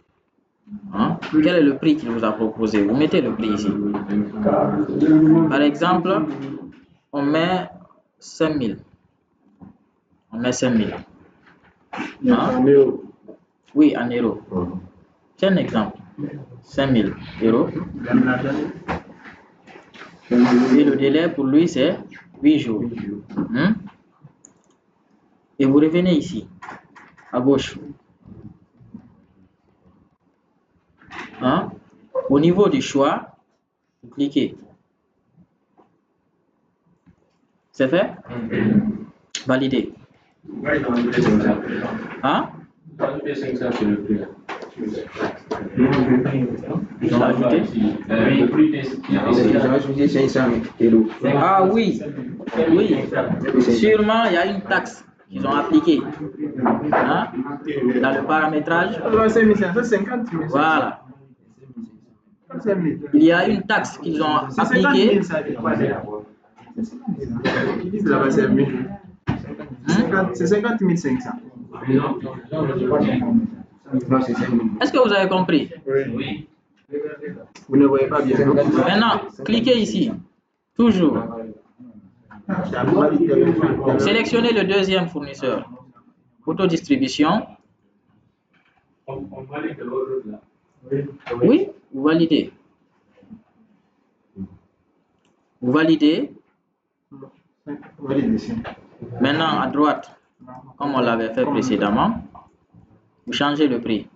Hein? Quel est le prix qu'il vous a proposé? Vous mettez le prix ici. Par exemple, on met 5 000. On met 5 000. Hein? Oui, en euros. C'est un exemple. 5 000 euros. Et le délai pour lui, c'est 8 jours. Et vous revenez ici, à gauche. Hein? Au niveau du choix, vous cliquez. C'est fait? Validé. Hein? Ils ont ajouté? Ils ont ajouté 500 euros. Ah oui, oui. Sûrement, il y a une taxe qu'ils ont appliquée. Hein? Dans le paramétrage. Voilà. Il y a une taxe qu'ils ont appliquée. C'est 50 500. Non, c'est 5 000. Est-ce que vous avez compris? Oui. Vous ne voyez pas bien. Maintenant, cliquez ici. Toujours. Sélectionnez le deuxième fournisseur. Autodistribution. Oui, vous validez. Vous validez. Maintenant, à droite, comme on l'avait fait précédemment, vous changez le prix.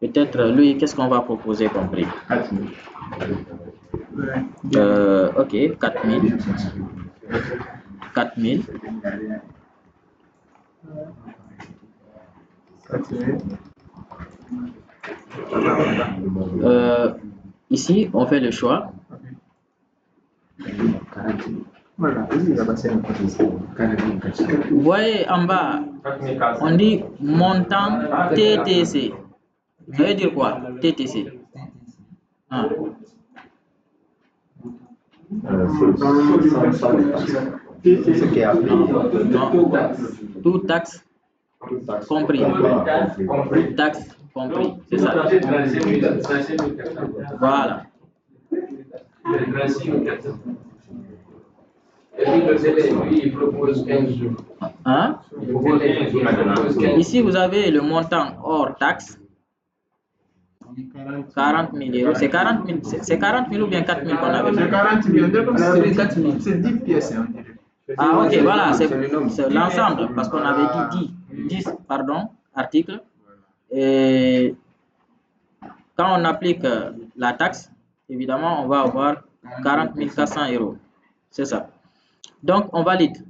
Peut-être, lui, qu'est-ce qu'on va proposer comme prix? 4 000. Ok, 4 000. 4 000. Ici, on fait le choix. Vous voyez en bas, on dit montant TTC. Ça veut dire quoi, TTC? Ah. Ce qui est appelé. Non, tout taxe compris. Taxe compris, c'est ça. Voilà. Il propose 15 jours. Hein? Ici, vous avez le montant hors taxe. 40 000 euros. C'est 40 000 ou bien 4 000 qu'on avait? C'est 40 000. C'est 4 000. C'est 10 pièces. Ah, ok, voilà, c'est l'ensemble, parce qu'on avait dit 10 articles. Et quand on applique la taxe, évidemment, on va avoir 40 400 euros. C'est ça. Donc, on valide.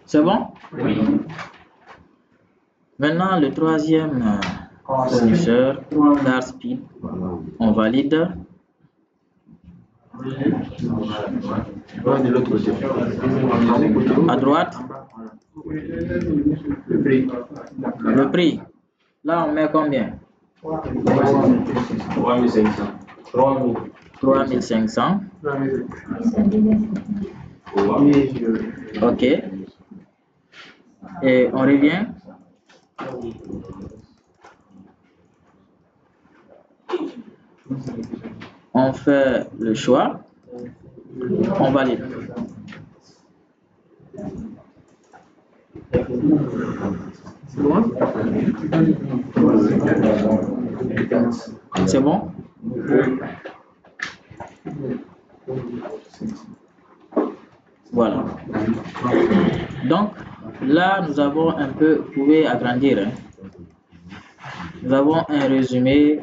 C'est bon? Oui. Maintenant, le troisième fournisseur, CarSpeed, on valide. De l'autre côté. À droite, le prix. Là, on met combien? 3 500. 3 500. Ok. Et on revient. On fait le choix. On valide. C'est bon? Voilà. Donc, là, nous avons un peu, vous pouvez agrandir. Hein. Nous avons un résumé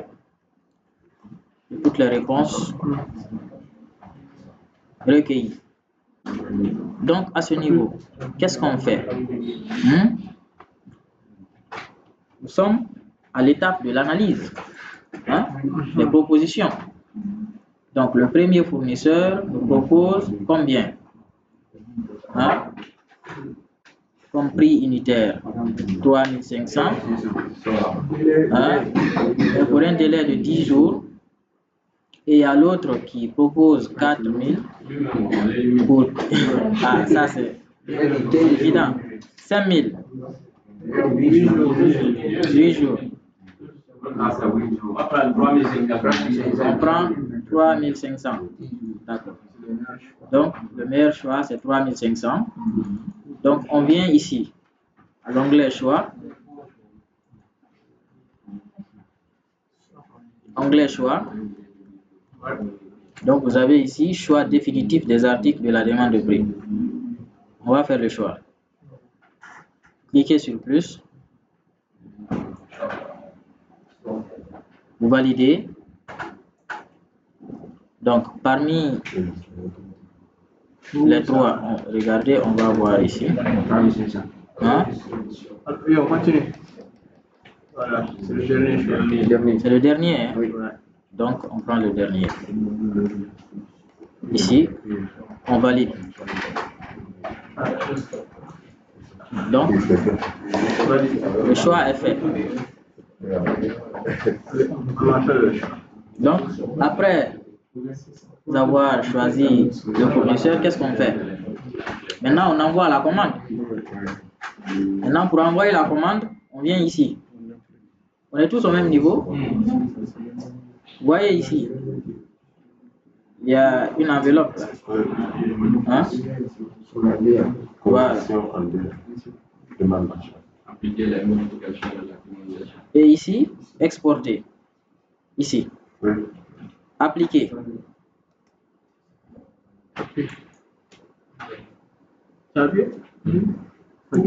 de toutes les réponses recueillies. Donc, à ce niveau, qu'est-ce qu'on fait? nous sommes à l'étape de l'analyse, hein, des propositions. Donc, le premier fournisseur nous propose combien, hein, comme prix unitaire 3500, hein, et pour un délai de 10 jours. Et il y a l'autre qui propose 4000 pour... Ah, ça c'est évident. 5000. 8 jours. On prend 3500. D'accord. Donc, le meilleur choix, c'est 3500. Donc, on vient ici, à l'onglet choix. Onglet choix. Donc, vous avez ici choix définitif des articles de la demande de prix. On va faire le choix. Cliquez sur plus. Vous validez. Donc, parmi les trois, regardez, on va voir ici. Hein? Oui, on continue. Voilà, c'est le dernier choix. C'est le dernier. Hein? Oui. Donc, on prend le dernier. Ici, on valide. Donc, le choix est fait. Donc, après avoir choisi le fournisseur, qu'est-ce qu'on fait? Maintenant, on envoie la commande. Maintenant, pour envoyer la commande, on vient ici. On est tous au même niveau. Vous voyez ici, il y a une enveloppe là. Hein? Voilà. Et ici, exporter. Ici. Appliquer.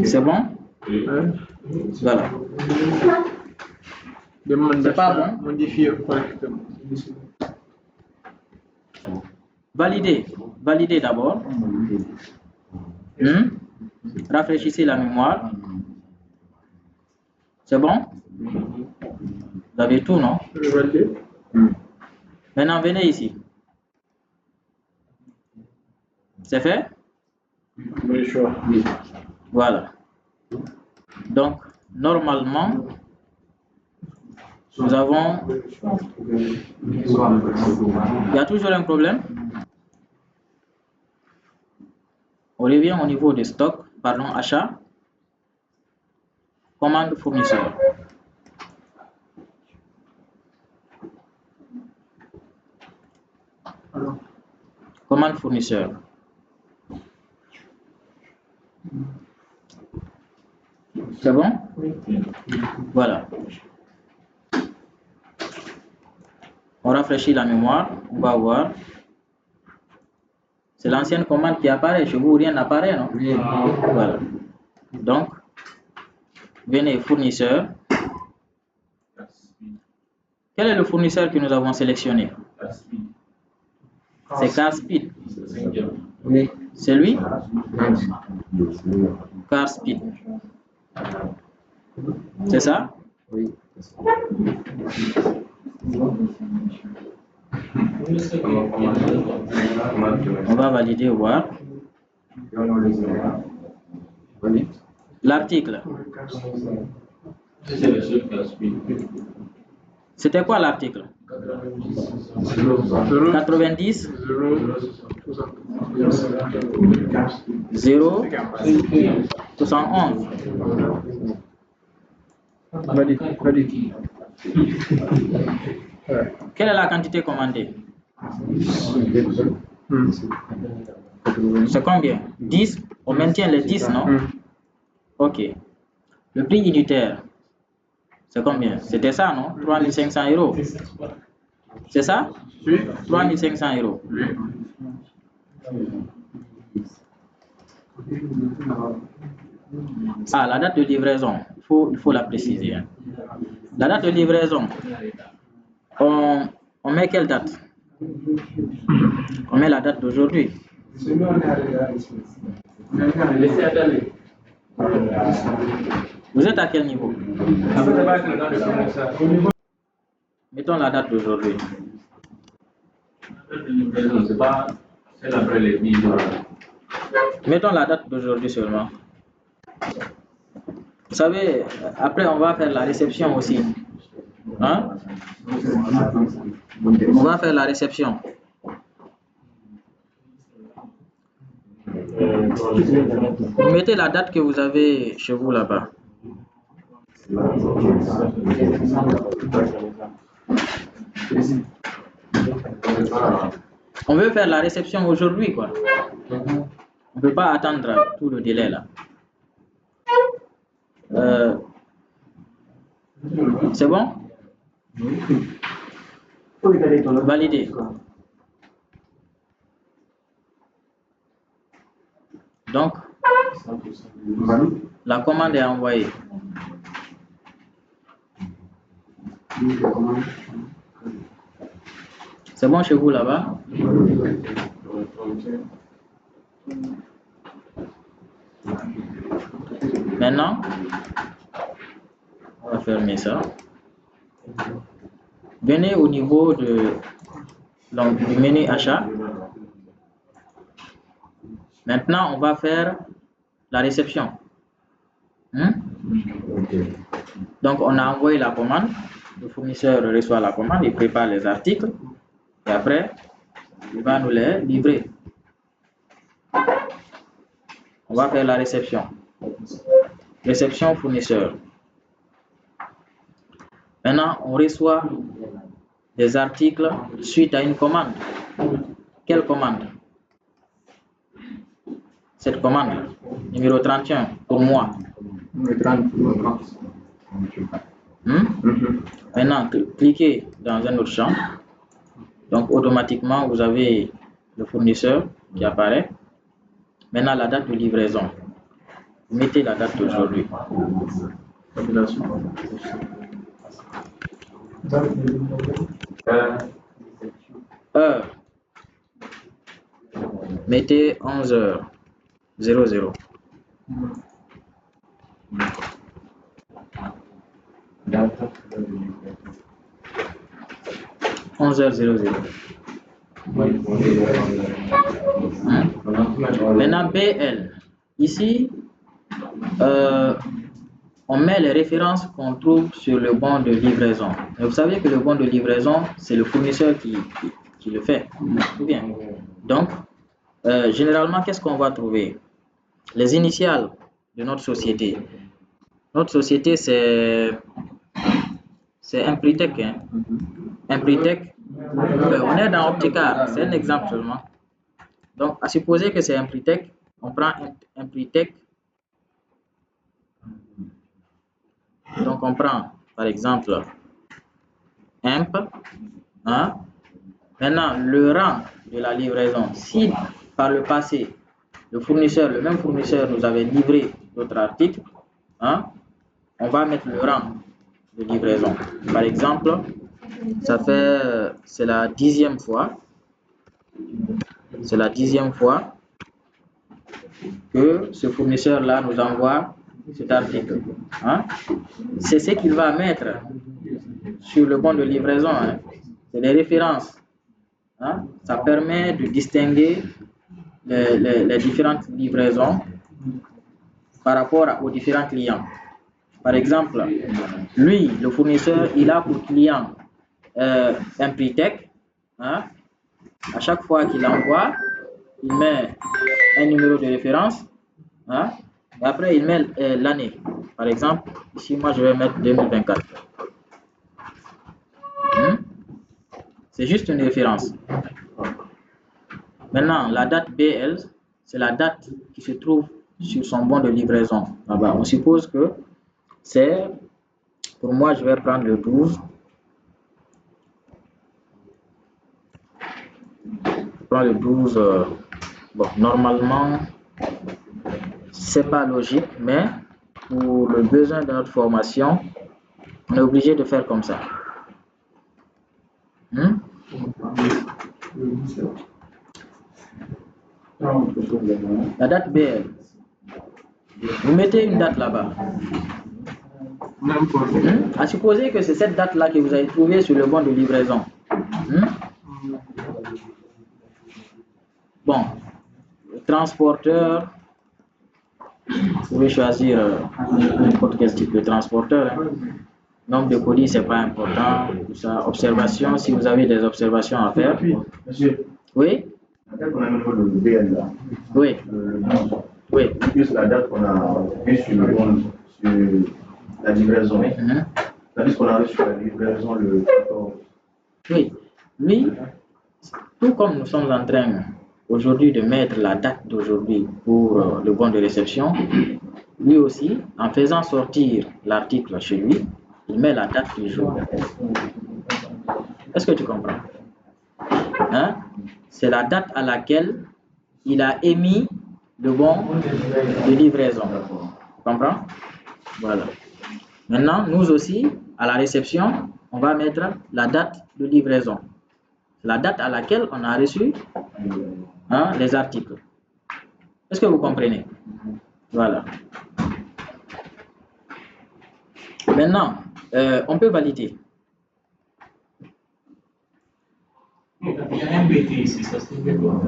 C'est bon? Voilà. C'est pas bon? Modifier correctement. Valider. Valider d'abord. Rafraîchissez la mémoire. C'est bon? Vous avez tout, non? Maintenant, venez ici. C'est fait? Voilà. Donc, normalement, nous avons... Il y a toujours un problème? On revient au niveau de stock, pardon, achat, commande fournisseur. Commande fournisseur. C'est bon? Voilà. On rafraîchit la mémoire, on va voir. C'est l'ancienne commande qui apparaît. Chez vous, rien n'apparaît, non? Voilà. Donc, venez fournisseur. Quel est le fournisseur que nous avons sélectionné? C'est Carspeed. C'est lui? Carspeed. C'est ça? Oui. On va valider, voir. L'article. C'était quoi l'article? 90 0 71. Quelle est la quantité commandée? C'est combien? 10? On maintient les 10, non? Ok. Le prix unitaire, c'est combien? C'était ça, non? 3500 €. C'est ça? 3500 €. Ah, la date de livraison, il faut la préciser. Hein. La date de livraison, on met quelle date? On met la date d'aujourd'hui. Vous êtes à quel niveau? Après, ça va être le temps de fournisseur. Mettons la date d'aujourd'hui. C'est pas celle après les 10 jours. Mettons la date d'aujourd'hui seulement. Vous savez, après on va faire la réception aussi. Hein? On va faire la réception. Vous mettez la date que vous avez chez vous là-bas. On veut faire la réception aujourd'hui, quoi. On ne peut pas attendre tout le délai là. C'est bon? Validé. Donc, la commande est envoyée. C'est bon chez vous là-bas? Maintenant, on va fermer ça. Venez au niveau du menu achat. Maintenant, on va faire la réception. Donc, on a envoyé la commande. Le fournisseur reçoit la commande, il prépare les articles. Et après, il va nous les livrer. On va faire la réception. Réception fournisseur. Maintenant, on reçoit des articles suite à une commande. Quelle commande? Cette commande, numéro 31, pour moi. Maintenant, cliquez dans un autre champ. Donc, automatiquement, vous avez le fournisseur qui apparaît. Maintenant, la date de livraison. Vous mettez la date d'aujourd'hui. Heure. Mettez 11h00. Date 11h00. Maintenant, BL. Ici, on met les références qu'on trouve sur le bon de livraison. Et vous savez que le bon de livraison, c'est le fournisseur qui le fait. Ou bien. Donc, généralement, qu'est-ce qu'on va trouver? Les initiales de notre société. Notre société, c'est Impritech. Hein? Impritech, on est dans Opticar, c'est un exemple seulement. Donc, à supposer que c'est Impritech, on prend Impritech. Donc, on prend, par exemple, Imp. Hein? Maintenant, le rang de la livraison. Si, par le passé, le même fournisseur nous avait livré d'autres articles, hein? On va mettre le rang de livraison. Par exemple, c'est la 10e fois. C'est la 10e fois que ce fournisseur-là nous envoie cet article. Hein? C'est ce qu'il va mettre sur le bon de livraison. Hein? C'est des références. Hein? Ça permet de distinguer les différentes livraisons par rapport aux différents clients. Par exemple, lui, le fournisseur, il a pour client Impritech. Hein? À chaque fois qu'il envoie, il met un numéro de référence. Hein? Et après, il met l'année. Par exemple, ici, moi, je vais mettre 2024. C'est juste une référence. Maintenant, la date BL, c'est la date qui se trouve sur son bon de livraison. Là-bas. On suppose que c'est, pour moi, je vais prendre le 12. Je prends le 12. Bon, normalement, c'est pas logique, mais pour le besoin de notre formation, on est obligé de faire comme ça. La date BL. Vous mettez une date là-bas. À supposer que c'est cette date-là que vous avez trouvée sur le bon de livraison. Bon, le transporteur, vous pouvez choisir n'importe quel type de transporteur. Nombre de colis, c'est pas important. Tout ça. Observation, si vous avez des observations à faire. Monsieur, Oui? la date qu'on a mis au niveau de BL là. Oui. Oui. C'est la date qu'on a vue sur le bon, sur la livraison. Tandis qu'on a reçu la livraison le 14. Oui. Lui, tout comme nous sommes en train aujourd'hui de mettre la date d'aujourd'hui pour le bon de réception, lui aussi, en faisant sortir l'article chez lui, il met la date du jour. Est-ce que tu comprends? Hein? C'est la date à laquelle il a émis le bon de livraison. Tu comprends? Voilà. Maintenant, nous aussi, à la réception, on va mettre la date de livraison. La date à laquelle on a reçu les articles. Est-ce que vous comprenez? Voilà. Maintenant, on peut valider. Il y a un BT ici, ça se fait quoi?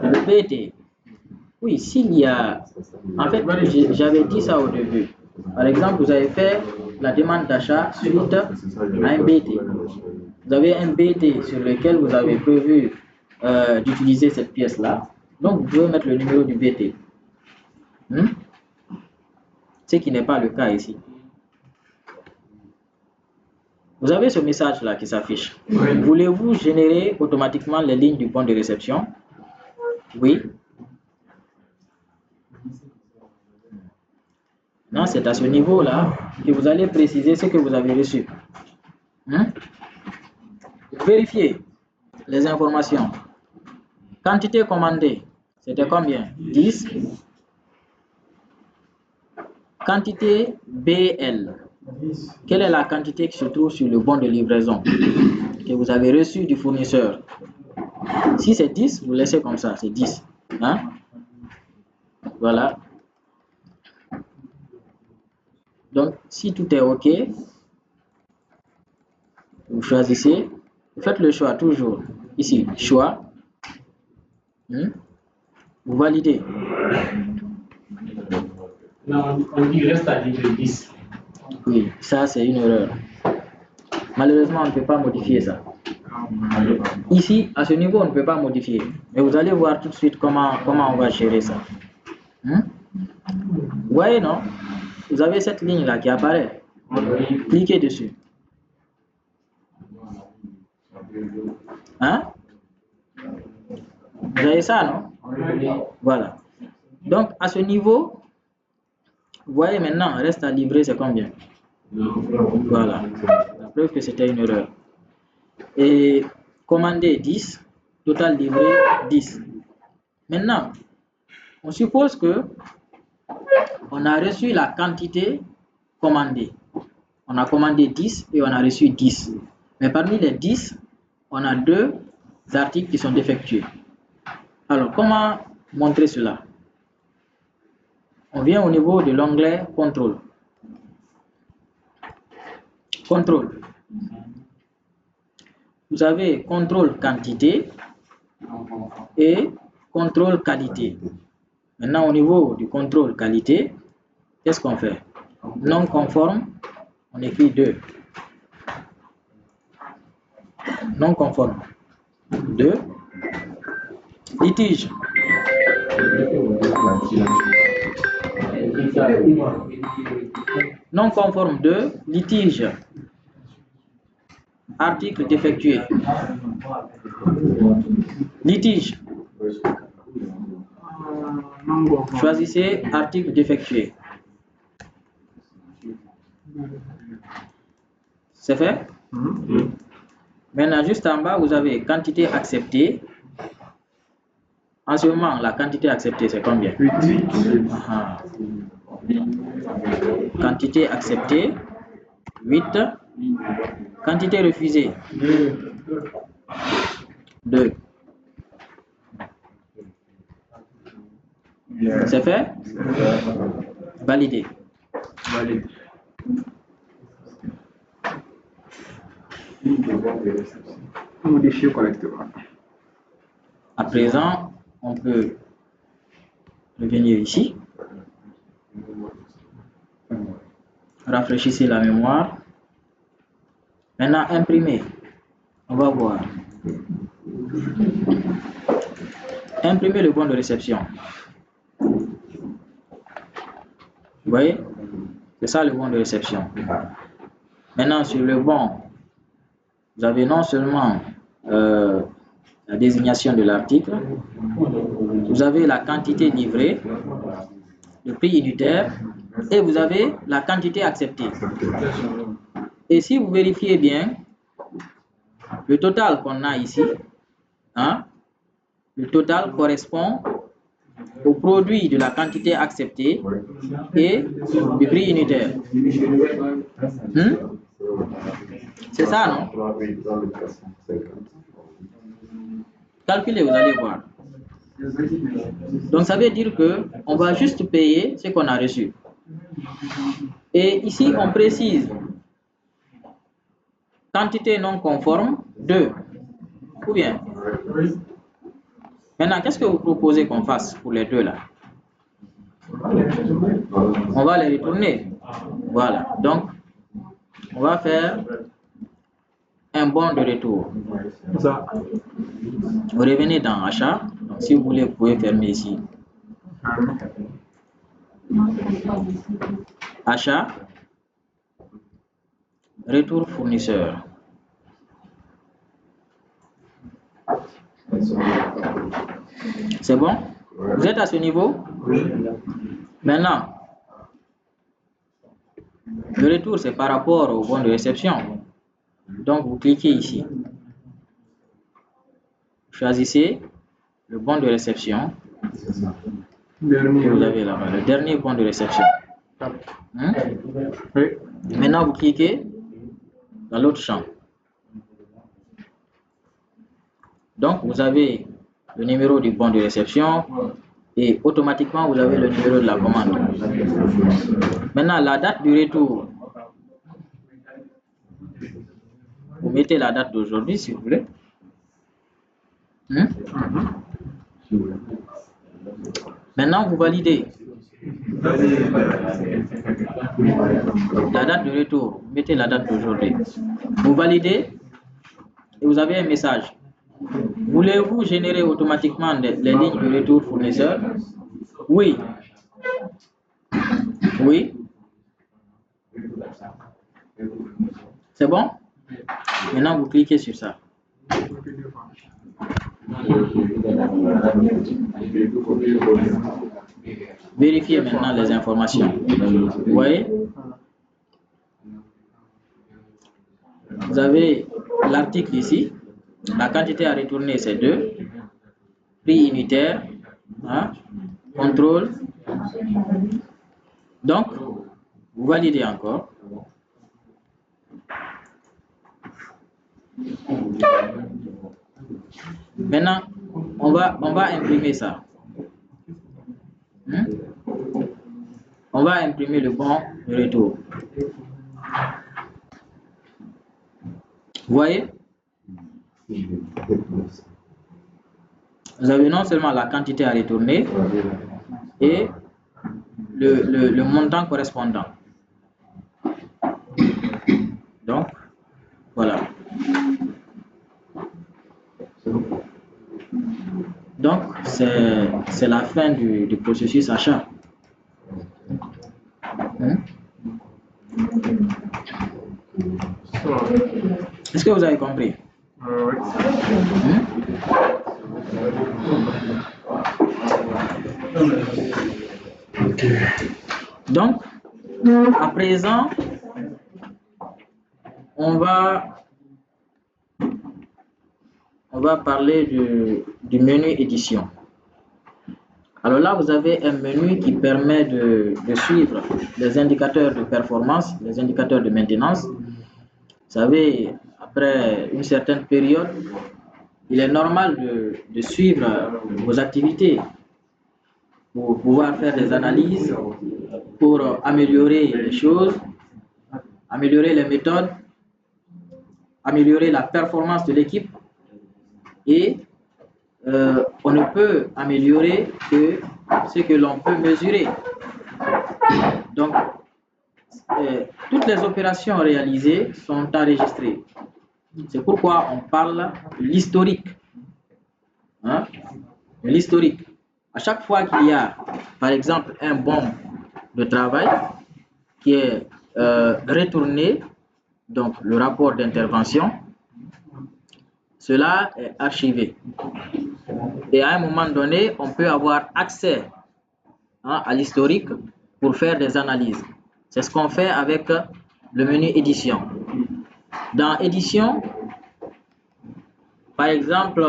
Le BT. Oui, s'il y a... En fait, j'avais dit ça au début. Par exemple, vous avez fait la demande d'achat suite à un BT. Vous avez un BT sur lequel vous avez prévu d'utiliser cette pièce-là. Donc, vous pouvez mettre le numéro du BT. Ce qui n'est pas le cas ici. Vous avez ce message-là qui s'affiche. Oui. Voulez-vous générer automatiquement les lignes du bon de réception? Oui. Non, c'est à ce niveau-là que vous allez préciser ce que vous avez reçu. Vérifiez les informations. Quantité commandée, c'était combien? 10. Quantité BL. Quelle est la quantité qui se trouve sur le bon de livraison que vous avez reçu du fournisseur? Si c'est 10, vous laissez comme ça, c'est 10. Voilà. Donc, si tout est OK, vous choisissez, vous faites le choix toujours. Ici, choix. Vous validez. Non, on dit reste à livrer 10. Oui, ça c'est une erreur. Malheureusement, on ne peut pas modifier ça. Ici, à ce niveau, on ne peut pas modifier. Mais vous allez voir tout de suite comment on va gérer ça. Vous voyez, non? Vous avez cette ligne-là qui apparaît. Cliquez dessus. Vous avez ça, non? Voilà. Donc, à ce niveau, vous voyez maintenant, reste à livrer, c'est combien? Voilà. La preuve que c'était une erreur. Et commander 10, total livré 10. Maintenant, on suppose que on a reçu la quantité commandée. On a commandé 10 et on a reçu 10. Mais parmi les 10, on a 2 articles qui sont défectueux. Alors, comment montrer cela? On vient au niveau de l'onglet Contrôle. Contrôle. Vous avez Contrôle quantité et Contrôle qualité. Maintenant, au niveau du contrôle qualité, qu'est-ce qu'on fait? Non conforme, on écrit 2. Non conforme, 2. Litige. Non conforme 2, litige. Article défectué. Litige. Choisissez article défectué. C'est fait? Maintenant, juste en bas, vous avez quantité acceptée. En ce moment, la quantité acceptée, c'est combien? 8. Quantité acceptée, 8. Quantité refusée, 2. C'est fait? Validé. Valide. Modifier correctement. À présent, on peut revenir ici. Rafraîchissez la mémoire. Maintenant, imprimer. On va voir. Imprimer le bon de réception. Vous voyez? C'est ça le bon de réception. Maintenant, sur le bon, vous avez non seulement la désignation de l'article, vous avez la quantité livrée, le prix unitaire, et vous avez la quantité acceptée. Et si vous vérifiez bien, le total qu'on a ici, hein, le total correspond au produit de la quantité acceptée et du prix unitaire. C'est ça, non? Calculez, vous allez voir. Donc ça veut dire que on va juste payer ce qu'on a reçu. Et ici, on précise quantité non conforme 2. Ou bien? Maintenant, qu'est-ce que vous proposez qu'on fasse pour les deux là? On va les retourner. Voilà. Donc, on va faire un bon de retour. Ça. Vous revenez dans achat. Donc, si vous voulez, vous pouvez fermer ici. Achat. Retour fournisseur. C'est bon? Vous êtes à ce niveau? Maintenant, le retour, c'est par rapport au bon de réception. Donc, vous cliquez ici. Choisissez le bon de réception que vous avez là-bas, le dernier bon de réception. Oui. Maintenant, vous cliquez dans l'autre champ. Donc, vous avez le numéro du bon de réception et automatiquement, vous avez le numéro de la commande. Maintenant, la date du retour. Vous mettez la date d'aujourd'hui, si vous voulez. Maintenant, vous validez. La date de retour. Vous mettez la date d'aujourd'hui. Vous validez et vous avez un message. Voulez-vous générer automatiquement les lignes de retour fournisseur? Oui. Oui. C'est bon? Maintenant, vous cliquez sur ça. Vérifiez maintenant les informations. Vous voyez? Vous avez l'article ici. La quantité à retourner, c'est 2. Prix unitaire. Hein? Contrôle. Donc, vous validez encore. Maintenant, on va imprimer ça. On va imprimer le bon de retour. Vous voyez? Vous avez non seulement la quantité à retourner et le montant correspondant. Donc, voilà. Donc, c'est la fin du processus achat. Est-ce que vous avez compris? Oui. Donc, à présent, on va parler du menu édition. Alors là, vous avez un menu qui permet de suivre les indicateurs de performance, les indicateurs de maintenance. Vous savez, après une certaine période, il est normal de suivre vos activités. pour pouvoir faire des analyses, pour améliorer les choses, améliorer les méthodes, améliorer la performance de l'équipe et on ne peut améliorer que ce que l'on peut mesurer. Donc, toutes les opérations réalisées sont enregistrées. C'est pourquoi on parle de l'historique. Hein? L'historique. À chaque fois qu'il y a, par exemple, un bon de travail qui est retourné, donc le rapport d'intervention, cela est archivé. Et à un moment donné, on peut avoir accès à l'historique pour faire des analyses. C'est ce qu'on fait avec le menu édition. Dans édition, par exemple,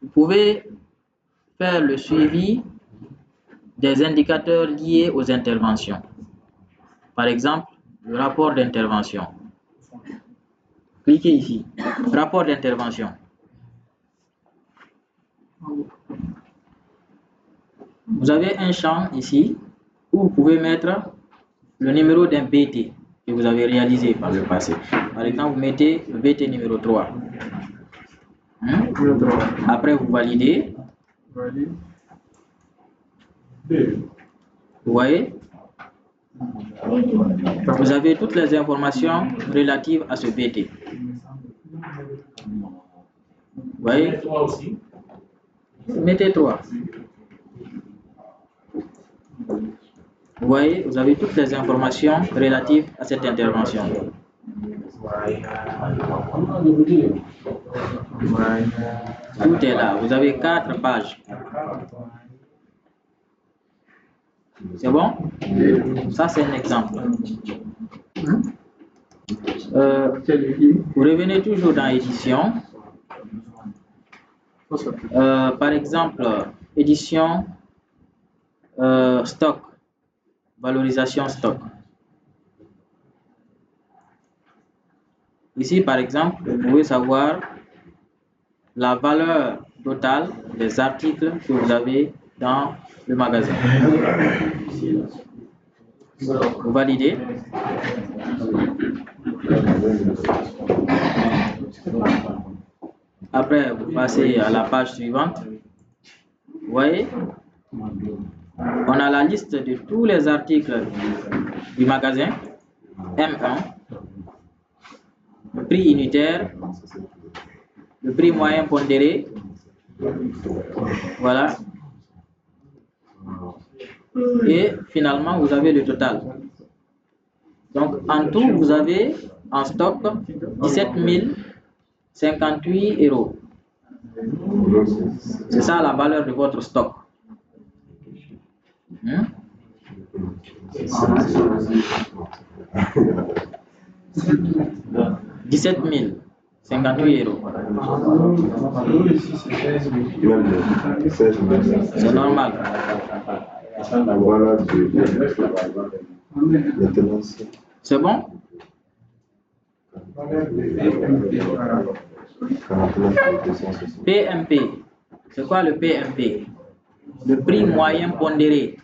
vous pouvez faire le suivi des indicateurs liés aux interventions. Par exemple, le rapport d'intervention. Cliquez ici, rapport d'intervention. Vous avez un champ ici où vous pouvez mettre le numéro d'un BT que vous avez réalisé par le passé. Par exemple, vous mettez le BT numéro 3. Après, vous validez. Vous voyez? Vous avez toutes les informations relatives à ce BT. Vous voyez? Mettez 3. Vous voyez, vous avez toutes les informations relatives à cette intervention. Tout est là. Vous avez 4 pages. C'est bon? Ça, c'est un exemple. Vous revenez toujours dans édition. Par exemple, édition stock, valorisation stock. Ici, par exemple, vous pouvez savoir la valeur totale des articles que vous avez dans le magasin. Vous validez. Après, vous passez à la page suivante. Vous voyez, on a la liste de tous les articles du magasin M1, le prix unitaire, le prix moyen pondéré, voilà, et finalement vous avez le total. Donc en tout, vous avez en stock 17 058 €. C'est ça la valeur de votre stock. 17 058 €. C'est normal. C'est bon? PMP. C'est quoi le PMP? Le prix moyen pondéré.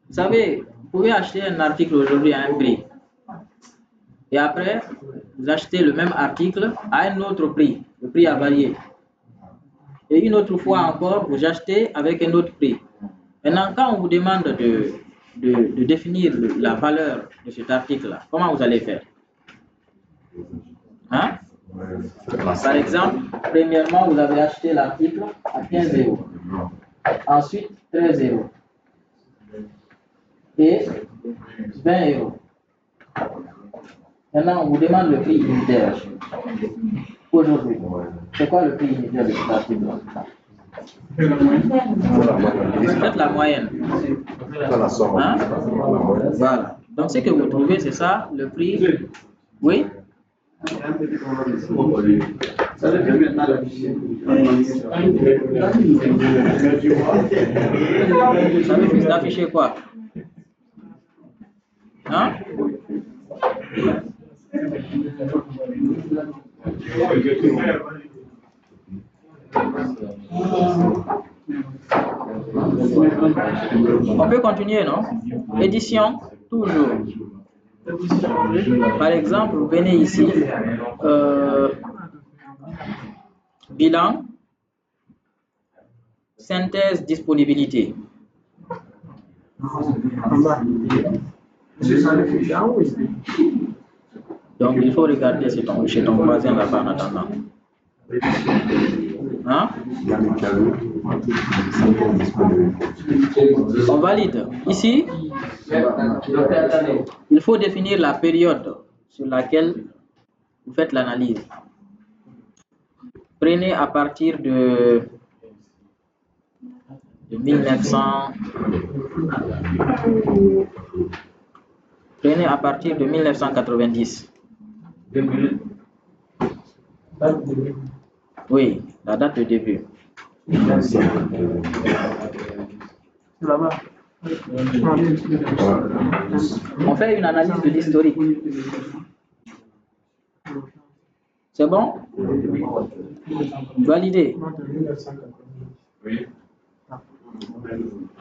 Vous savez, vous pouvez acheter un article aujourd'hui à un prix. Et après, vous achetez le même article à un autre prix. Le prix a varié. Et une autre fois encore, vous achetez avec un autre prix. Maintenant, quand on vous demande de définir la valeur de cet article-là, comment vous allez faire? Hein? Par exemple, premièrement, vous avez acheté l'article à 15 €. Ensuite, 13 €. Et 20 €. Maintenant, on vous demande le prix unitaire. Aujourd'hui, c'est quoi le prix unitaire de cet article-là? Faites la moyenne. Hein? Voilà. Donc, ce que vous trouvez, c'est ça, le prix. Oui? Ça refuse d'afficher quoi? Hein? On peut continuer, non? Édition, toujours. Par exemple, vous venez ici, bilan, synthèse, disponibilité. Donc, il faut regarder chez ton voisin là-bas en attendant. Hein? On valide. Ici, il faut définir la période sur laquelle vous faites l'analyse. Prenez à partir de 1900. Prenez à partir de 1990. Oui, la date de début. On fait une analyse de l'historique. C'est bon? Validé.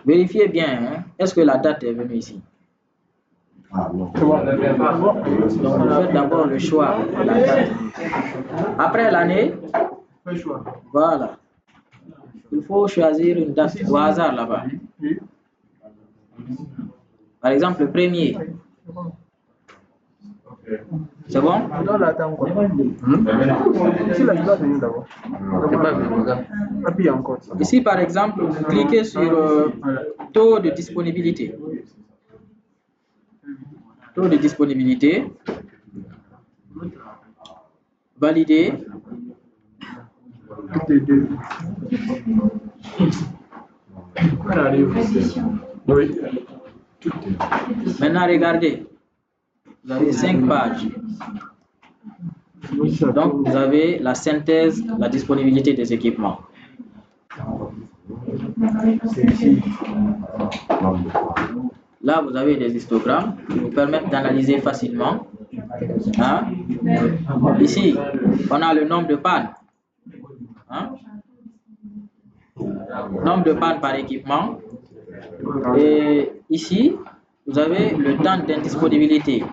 Vérifiez bien, hein? Est-ce que la date est venue ici? Donc, vous faites d'abord le choix de la date. Après l'année, voilà. Il faut choisir une date au hasard là-bas. Par exemple, le 1er. C'est bon? Ici, par exemple, vous cliquez sur taux de disponibilité. Taux de disponibilité. Validé. Oui. Maintenant, regardez. Vous avez 5 pages. Donc, vous avez la synthèse, la disponibilité des équipements. Là, vous avez des histogrammes qui vous permettent d'analyser facilement. Hein? Ici, on a le nombre de pannes. Hein? Nombre de pannes par équipement. Et ici, vous avez le temps d'indisponibilité.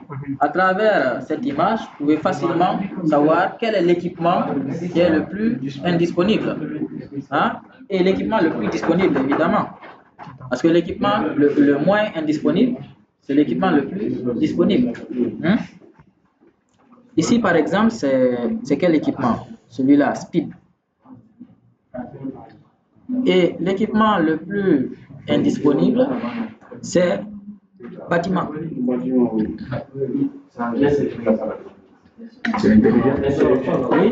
À travers cette image, vous pouvez facilement savoir quel est l'équipement qui est le plus indisponible. Hein? Et l'équipement le plus disponible, évidemment. Parce que l'équipement le moins indisponible, c'est l'équipement le plus disponible. Hein? Ici, par exemple, c'est quel équipement? Celui-là, Speed. Et l'équipement le plus indisponible, c'est bâtiment. C'est intelligent. Oui.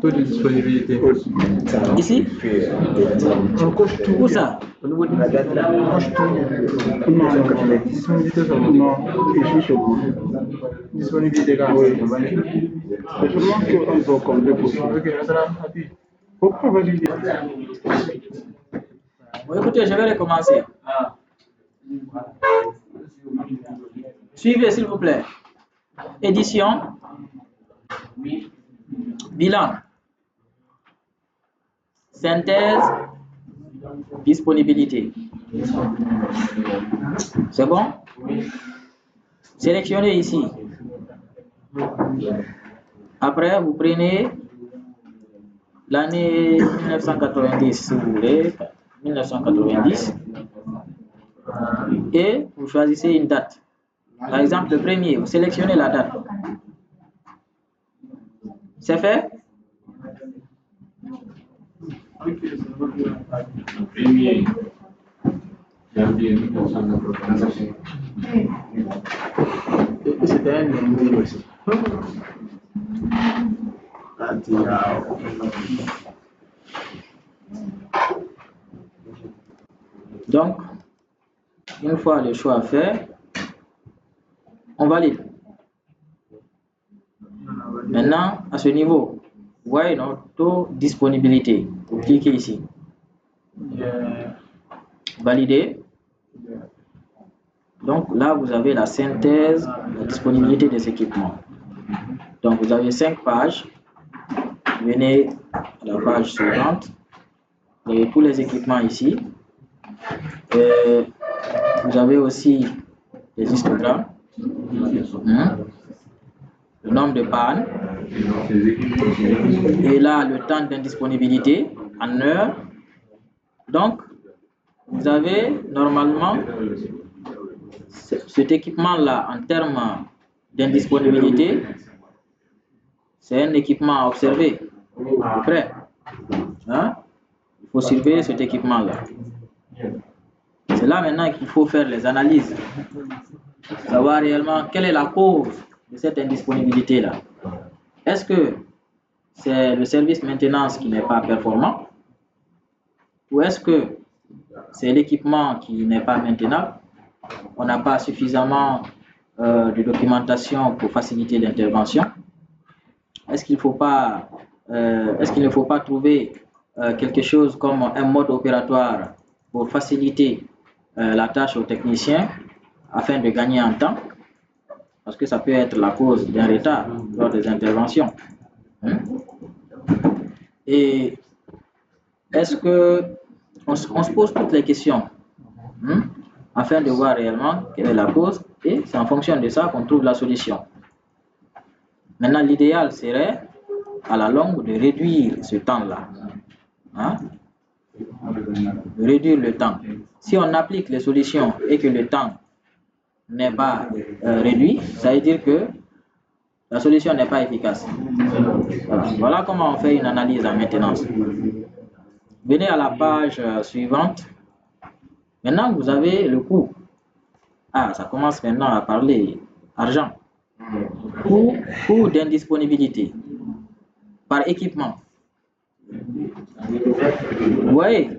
Taux de disponibilité. Ici? On coche tout. Où ça? Au niveau de la date là, on coche tout. Non, disponibilité, ça veut dire. Disponibilité, là. Oui. C'est seulement qu'on doit compter pour ça. Ok, attends, pourquoi valider? Bon, écoutez, je vais recommencer. Suivez, s'il vous plaît. Édition. Bilan. Synthèse. Disponibilité. C'est bon? Sélectionnez ici. Après, vous prenez l'année 1990, si vous voulez, 1990, et vous choisissez une date. Par exemple, le 1er, vous sélectionnez la date. C'est fait? Premier janvier 1990. Et c'était un numéro aussi. Donc, une fois le choix fait, on valide. Maintenant, à ce niveau, vous voyez notre taux de disponibilité. Vous cliquez ici. Valider. Donc là, vous avez la synthèse, la disponibilité des équipements. Donc vous avez 5 pages. Venez la page suivante. Et tous les équipements ici. Vous avez aussi les histogrammes, le nombre de pannes, et là le temps d'indisponibilité en heures. Donc, vous avez normalement cet équipement-là en termes d'indisponibilité, c'est un équipement à observer de près. Hein? Il faut surveiller cet équipement-là. C'est là maintenant qu'il faut faire les analyses, savoir réellement quelle est la cause de cette indisponibilité-là. Est-ce que c'est le service maintenance qui n'est pas performant, ou est-ce que c'est l'équipement qui n'est pas maintenable? On n'a pas suffisamment de documentation pour faciliter l'intervention. Est-ce qu'il ne faut pas trouver quelque chose comme un mode opératoire pour faciliter la tâche aux techniciens afin de gagner en temps? Parce que ça peut être la cause d'un retard lors des interventions. Et est-ce que on se pose toutes les questions afin de voir réellement quelle est la cause, et c'est en fonction de ça qu'on trouve la solution. Maintenant, l'idéal serait à la longue de réduire ce temps-là. De réduire le temps. Si on applique les solutions et que le temps n'est pas réduit, ça veut dire que la solution n'est pas efficace. Voilà comment on fait une analyse en maintenance. Venez à la page suivante. Maintenant, vous avez le coût. Ça commence maintenant à parler argent. Coût d'indisponibilité par équipement. Vous voyez?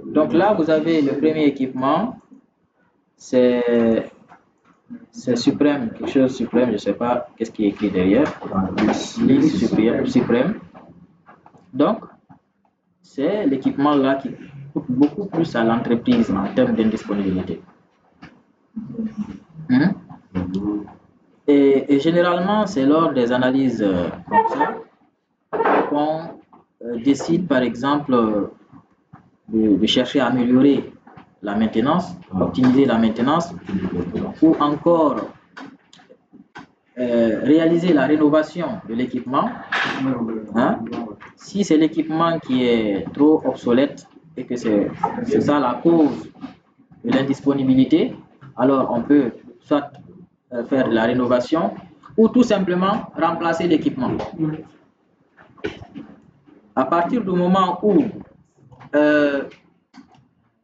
Donc là, vous avez le premier équipement. C'est suprême, quelque chose suprême, je ne sais pas qu'est-ce qui est écrit derrière. Suprême. Donc, c'est l'équipement là qui coûte beaucoup plus à l'entreprise en termes d'indisponibilité. Et généralement, c'est lors des analyses comme ça qu'on décide, par exemple, de chercher à améliorer la maintenance, optimiser la maintenance, ou encore réaliser la rénovation de l'équipement. Si c'est l'équipement qui est trop obsolète et que c'est ça la cause de l'indisponibilité, alors on peut soit faire de la rénovation ou tout simplement remplacer l'équipement. À partir du moment où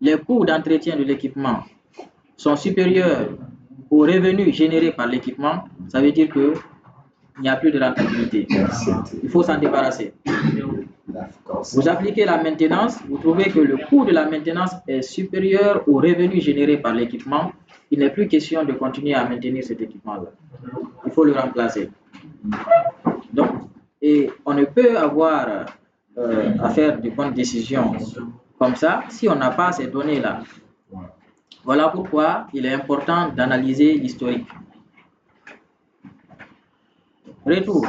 les coûts d'entretien de l'équipement sont supérieurs aux revenus générés par l'équipement, ça veut dire qu'il n'y a plus de rentabilité. Il faut s'en débarrasser. Vous appliquez la maintenance, vous trouvez que le coût de la maintenance est supérieur aux revenus générés par l'équipement. Il n'est plus question de continuer à maintenir cet équipement-là. Il faut le remplacer. Donc, et on ne peut avoir à faire de bonnes décisions comme ça si on n'a pas ces données-là. Voilà pourquoi il est important d'analyser l'historique. Retour.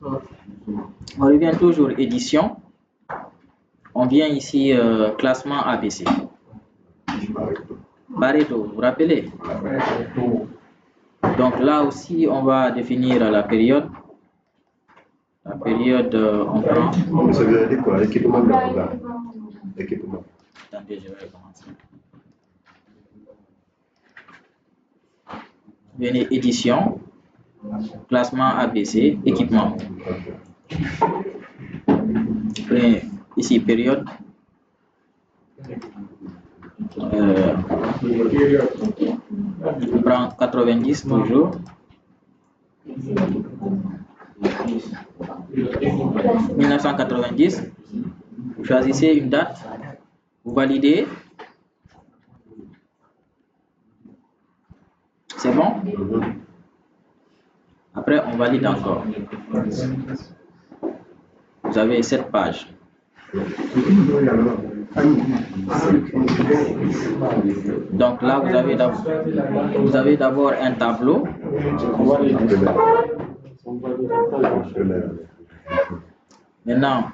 On revient toujours édition. On vient ici classement ABC. Pareto, vous vous rappelez? Donc là aussi, on va définir la période. La période, on prend... Ça veut dire quoi? L'équipement de l'équipement. Attendez, je vais recommencer. Venez édition, classement ABC, équipement. Après, ici, période. On prend 90 toujours. 1990. Vous choisissez une date. Vous validez. C'est bon? Après, on valide encore. Vous avez 7 pages. Donc là, vous avez d'abord un tableau. Maintenant,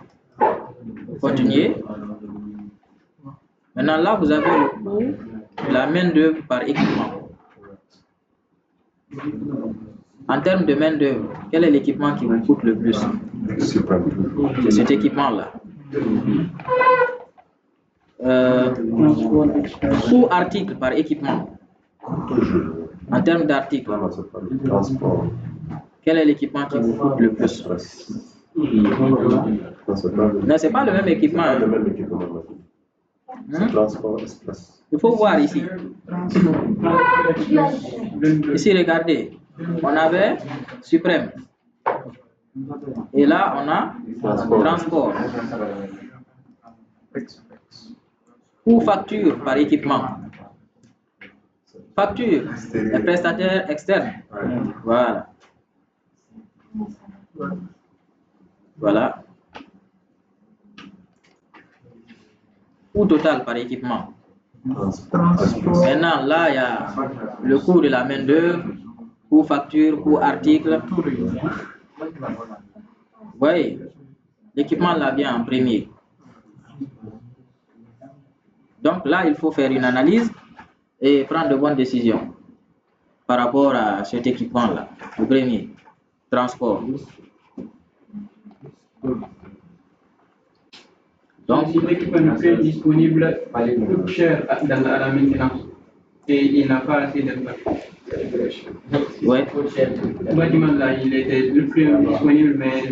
continuez. Maintenant, là, vous avez le coût de la main-d'œuvre par équipement. En termes de main-d'œuvre, quel est l'équipement qui vous coûte le plus? C'est cet équipement-là. Coût article par équipement. En termes d'article, quel est l'équipement qui vous coûte le plus? Non, ce n'est pas le même équipement. Il faut voir ici. Ici, regardez. On avait Suprême. Et là, on a transport. Ou facture par équipement. Facture, les prestataires externes. Voilà. Voilà. Coût total par équipement. Maintenant, là, il y a le coût de la main-d'œuvre, coût facture, coût article. Vous voyez, l'équipement là vient en premier. Donc là, il faut faire une analyse et prendre de bonnes décisions par rapport à cet équipement-là. Le premier, transport. Donc, si l'équipement est disponible, il coûte cher à la maintenance et il n'a pas assez d'impact. Ouais. Le bâtiment là, il était le plus disponible, mais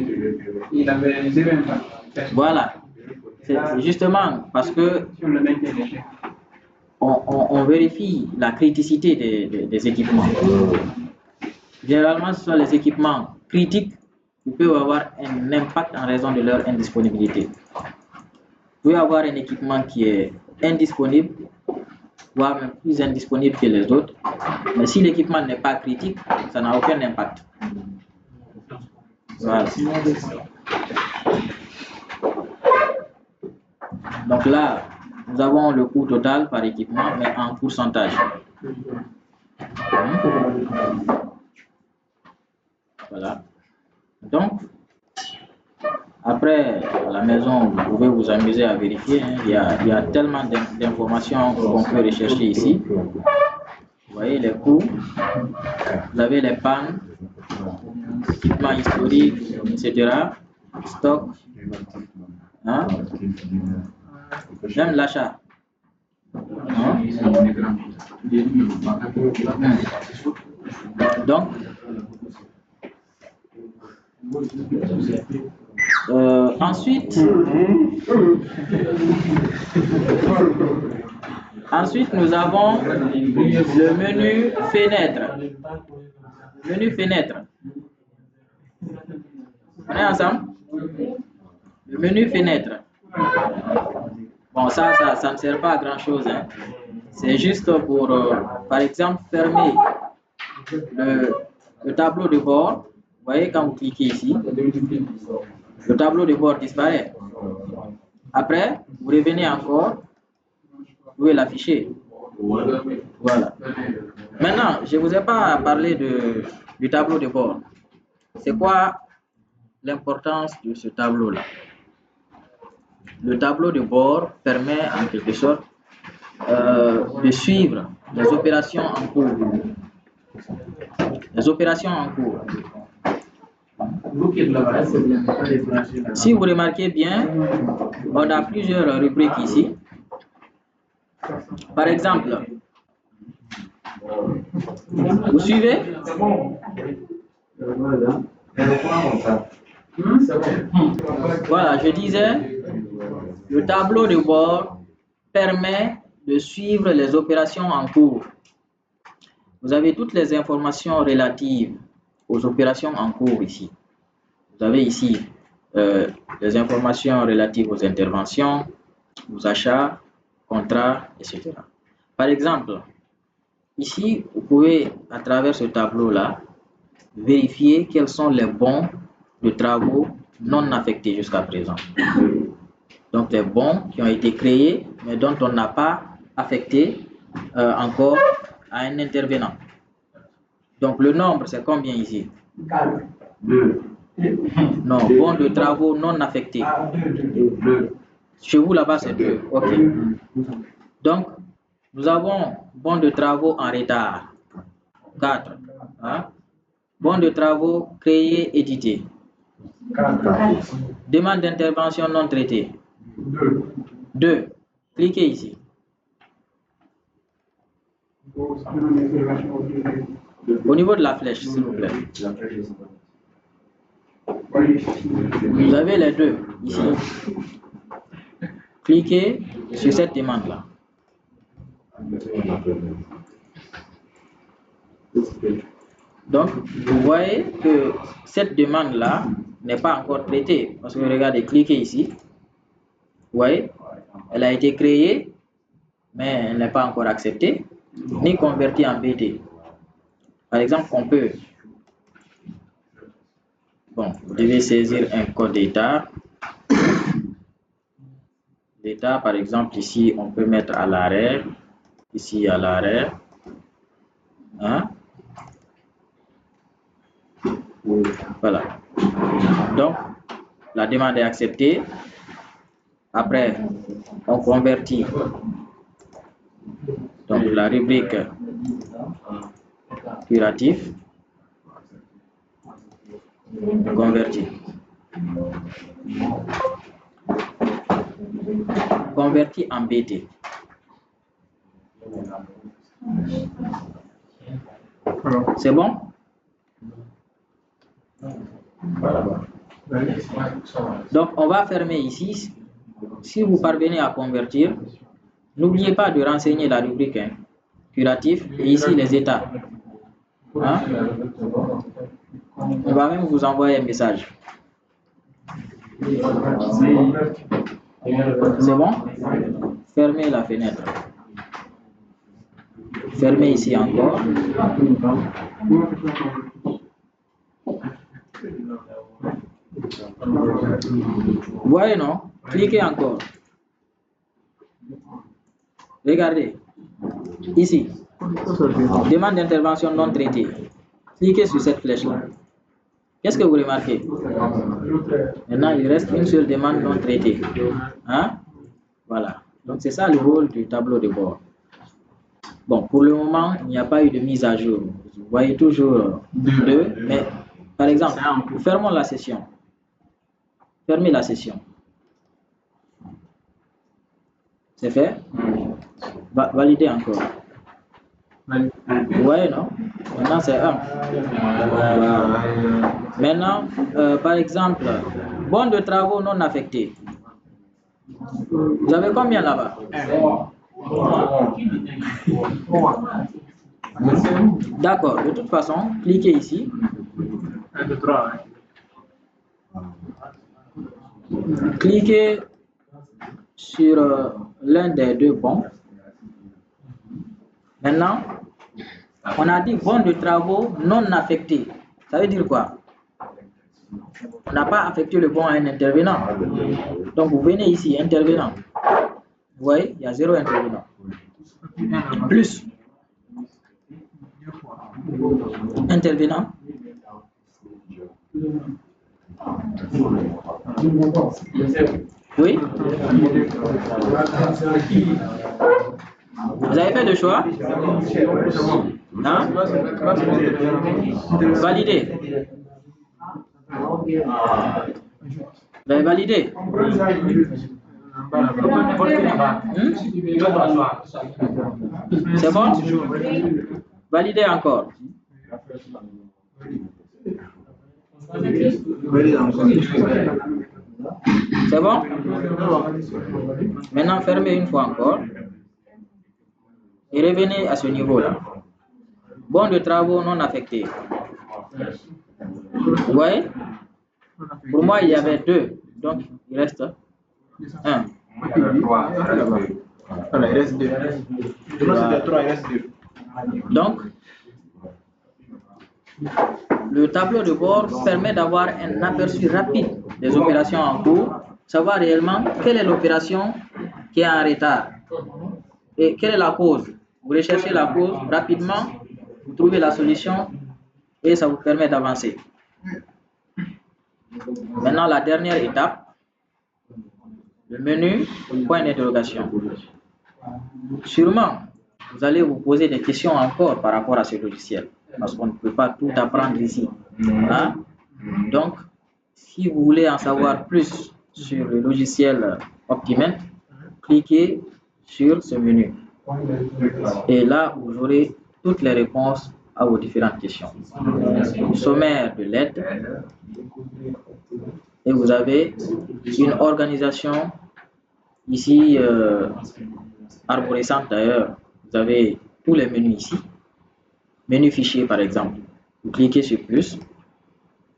il avait zéro impact. Voilà. C'est justement parce que on vérifie la criticité des équipements. Généralement, ce sont les équipements critiques qui peuvent avoir un impact en raison de leur indisponibilité. Vous pouvez avoir un équipement qui est indisponible, voire même plus indisponible que les autres, mais si l'équipement n'est pas critique, ça n'a aucun impact. Voilà. Donc là, nous avons le coût total par équipement, mais en pourcentage. Voilà. Donc, après, à la maison, vous pouvez vous amuser à vérifier. Hein. Il y a tellement d'informations qu'on peut rechercher ici. Vous voyez les coûts, vous avez les pannes, équipement historique, etc. Stock, hein? Même l'achat. Hein? Donc, ensuite, nous avons le menu fenêtre. Menu fenêtre. On est ensemble? Le menu fenêtre. Bon, ça ne sert pas à grand chose. Hein. C'est juste pour, par exemple, fermer le tableau de bord. Vous voyez, quand vous cliquez ici, le tableau de bord disparaît. Après, vous revenez encore, vous pouvez l'afficher. Voilà. Maintenant, je ne vous ai pas parlé du tableau de bord. C'est quoi l'importance de ce tableau-là? Le tableau de bord permet en quelque sorte de suivre les opérations en cours. Les opérations en cours. Si vous remarquez bien, on a plusieurs rubriques ici. Par exemple, vous suivez? Voilà, je disais, le tableau de bord permet de suivre les opérations en cours. Vous avez toutes les informations relatives aux opérations en cours ici. Vous avez ici les informations relatives aux interventions, aux achats, contrats, etc. Par exemple, ici, vous pouvez, à travers ce tableau-là, vérifier quels sont les bons de travaux non affectés jusqu'à présent. Donc, des bons qui ont été créés, mais dont on n'a pas affecté encore à un intervenant. Donc, le nombre, c'est combien ici? 2. Non, bon de travaux non affectés. Chez vous là-bas, c'est 2. OK. Donc, nous avons bon de travaux en retard. 4. Hein? Bon de travaux créés, édités. 4. Demande d'intervention non traitée. 2. Cliquez ici. Au niveau de la flèche, s'il vous plaît. Vous avez les 2 ici. Cliquez sur cette demande-là. Donc, vous voyez que cette demande-là n'est pas encore traitée. Parce que regardez, cliquez ici. Vous voyez, elle a été créée, mais elle n'est pas encore acceptée, ni convertie en BT. Par exemple, on peut... Bon, vous devez saisir un code d'état. L'état, par exemple, ici, on peut mettre à l'arrêt. Ici, à l'arrêt. Hein? Voilà. Donc, la demande est acceptée. Après, on convertit. Donc, la rubrique curatif. Converti. Converti en BT. C'est bon? Donc, on va fermer ici. Si vous parvenez à convertir, n'oubliez pas de renseigner la rubrique curatif et ici les états. Hein? On va même vous envoyer un message. C'est bon? Fermez la fenêtre. Fermez ici encore. Vous voyez, non? Cliquez encore. Regardez. Ici. Demande d'intervention non traitée. Cliquez sur cette flèche-là. Qu'est-ce que vous remarquez? Maintenant, il reste une seule demande non traitée. Hein? Voilà. Donc, c'est ça le rôle du tableau de bord. Bon, pour le moment, il n'y a pas eu de mise à jour. Vous voyez toujours 2, mais par exemple, fermons la session. Fermez la session. C'est fait? Validez encore. Vous voyez, non? Maintenant, c'est 1. Maintenant, par exemple, bon de travaux non affectés. Vous avez combien là-bas? D'accord. De toute façon, cliquez ici. Cliquez sur l'un des 2 bons. Maintenant, on a dit bon de travaux non affectés. Ça veut dire quoi? On n'a pas affecté le bon à un intervenant. Donc, vous venez ici, intervenant. Vous voyez, il y a 0 intervenant. Plus. Intervenant. Oui. Vous avez fait le choix? Hein? Validé. Vous avez validé? C'est bon? Validez encore. C'est bon? Maintenant, fermez une fois encore. Et revenez à ce niveau-là. Bon de travaux non affectés. Vous voyez? Pour moi, il y avait 2. Donc, il reste 1. Voilà, il reste 2. C'était 3, il reste 2. Donc, le tableau de bord permet d'avoir un aperçu rapide des opérations en cours, savoir réellement quelle est l'opération qui est en retard et quelle est la cause. Vous recherchez la cause rapidement, vous trouvez la solution et ça vous permet d'avancer. Maintenant, la dernière étape, le menu, point d'interrogation. Sûrement, vous allez vous poser des questions encore par rapport à ce logiciel, parce qu'on ne peut pas tout apprendre ici. Hein? Donc, si vous voulez en savoir plus sur le logiciel Optimint, cliquez sur ce menu. Et là, vous aurez toutes les réponses à vos différentes questions. Sommaire de l'aide. Et vous avez une organisation ici, arborescente d'ailleurs. Vous avez tous les menus ici. Menu fichier par exemple. Vous cliquez sur plus. Vous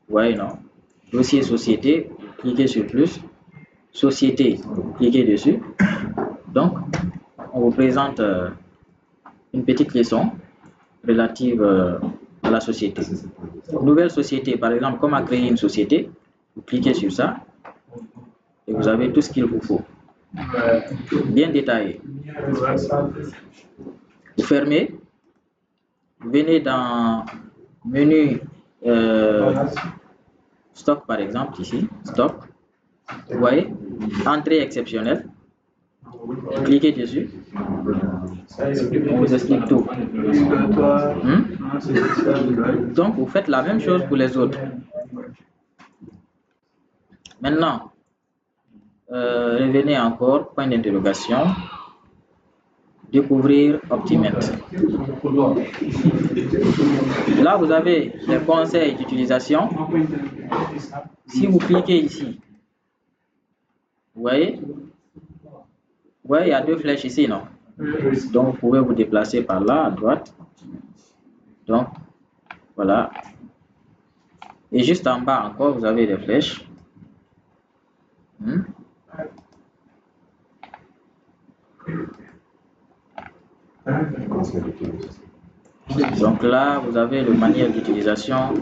voyez, non? Dossier société, vous cliquez sur plus. Société, vous cliquez dessus. Donc, on vous présente une petite leçon relative à la société. Nouvelle société, par exemple, comment créer une société. Vous cliquez sur ça et vous avez tout ce qu'il vous faut. Bien détaillé. Vous fermez. Vous venez dans menu stock par exemple ici. Stock. Vous voyez, entrée exceptionnelle. Cliquez dessus. On vous explique tout. Donc, vous faites la même chose pour les autres. Maintenant, revenez encore, point d'interrogation. Découvrir Optimint. Là, vous avez les conseils d'utilisation. Si vous cliquez ici, vous voyez, il y a deux flèches ici, non? Donc, vous pouvez vous déplacer par là, à droite. Donc, voilà. Et juste en bas encore, vous avez les flèches. Donc là, vous avez le manuel d'utilisation.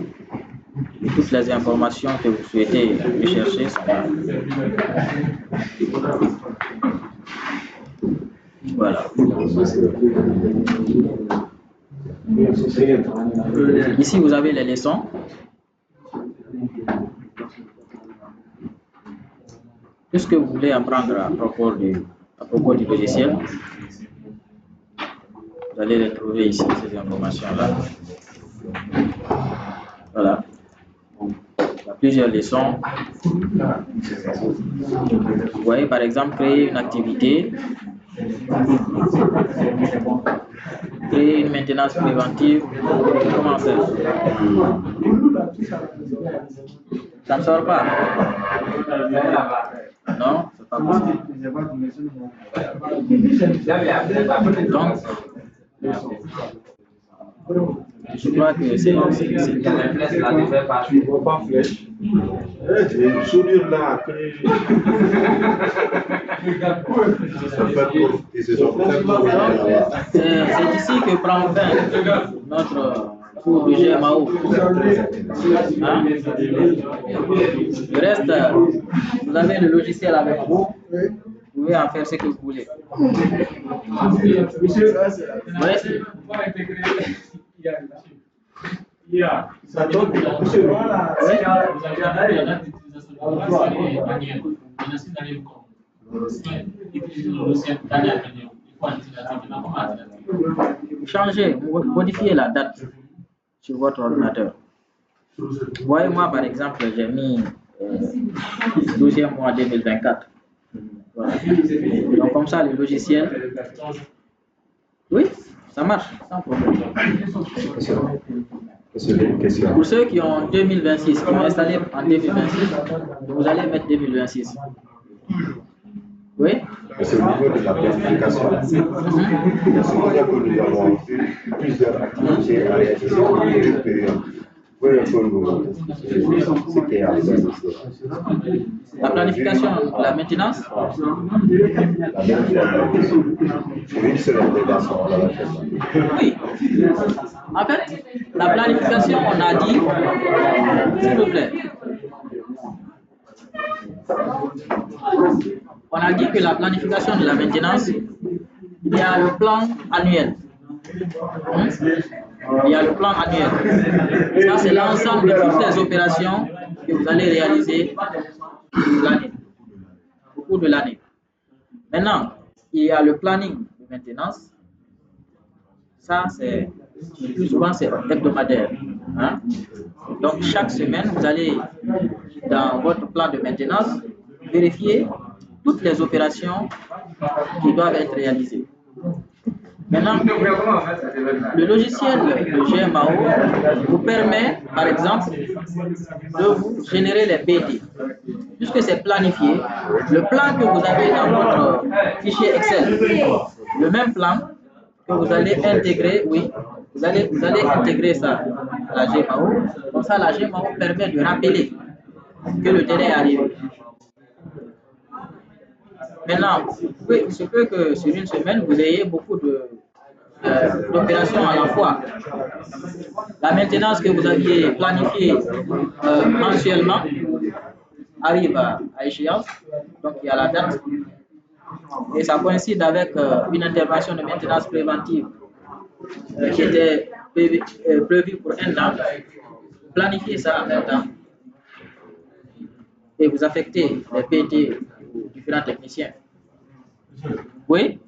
Toutes les informations que vous souhaitez rechercher sont là. Voilà. Ici, vous avez les leçons. Tout ce que vous voulez apprendre à propos du logiciel, vous allez les trouver ici, ces informations-là. Voilà. Il y a plusieurs leçons. Vous voyez, par exemple, créer une activité, créer une maintenance préventive. Comment faire? Ça ne sort pas. Non, c'est pas possible. Donc, je crois que c'est pas flèche. Et soudure là, c'est ici que prend fin notre cours de GMAO. Hein? Le reste, vous avez le logiciel avec vous. Vous pouvez en faire ce que vous voulez. Ça donne changer, modifier la date sur votre ordinateur. Vous voyez, moi par exemple, j'ai mis 12e mois 2024. Voilà. Donc comme ça, le logiciel, oui, ça marche sans problème. Pour ceux qui ont 2026, qui ont installé en 2026, vous allez mettre 2026. Oui? C'est au niveau de la planification. C'est pour ça que nous avons eu plusieurs activités à réaliser en une période. Oui, un peu ce qui est à faire. La planification, la maintenance? La même chose. Pour une semaine de garçons, on a fait ça. Oui. En fait, la planification, on a dit, s'il vous plaît, on a dit que la planification de la maintenance, il y a le plan annuel. Il y a le plan annuel. Ça, c'est l'ensemble de toutes les opérations que vous allez réaliser l'année, au cours de l'année. Maintenant, il y a le planning de maintenance. Ça, c'est le plus souvent, c'est hebdomadaire. Hein? Donc, chaque semaine, vous allez, dans votre plan de maintenance, vérifier toutes les opérations qui doivent être réalisées. Maintenant, le logiciel de GMAO vous permet, par exemple, de vous générer les PD. Puisque c'est planifié, le plan que vous avez dans votre fichier Excel, le même plan que vous allez intégrer, oui, vous allez intégrer ça à la GMAO. Comme ça, la GMAO permet de rappeler que le délai est arrivé. Maintenant, il se peut que sur une semaine, vous ayez beaucoup d'opérations à la fois. La maintenance que vous aviez planifiée mensuellement arrive à échéance, donc il y a la date, et ça coïncide avec une intervention de maintenance préventive qui était prévue pour un an. Planifiez ça en même temps et vous affectez les PT aux différents techniciens. Oui?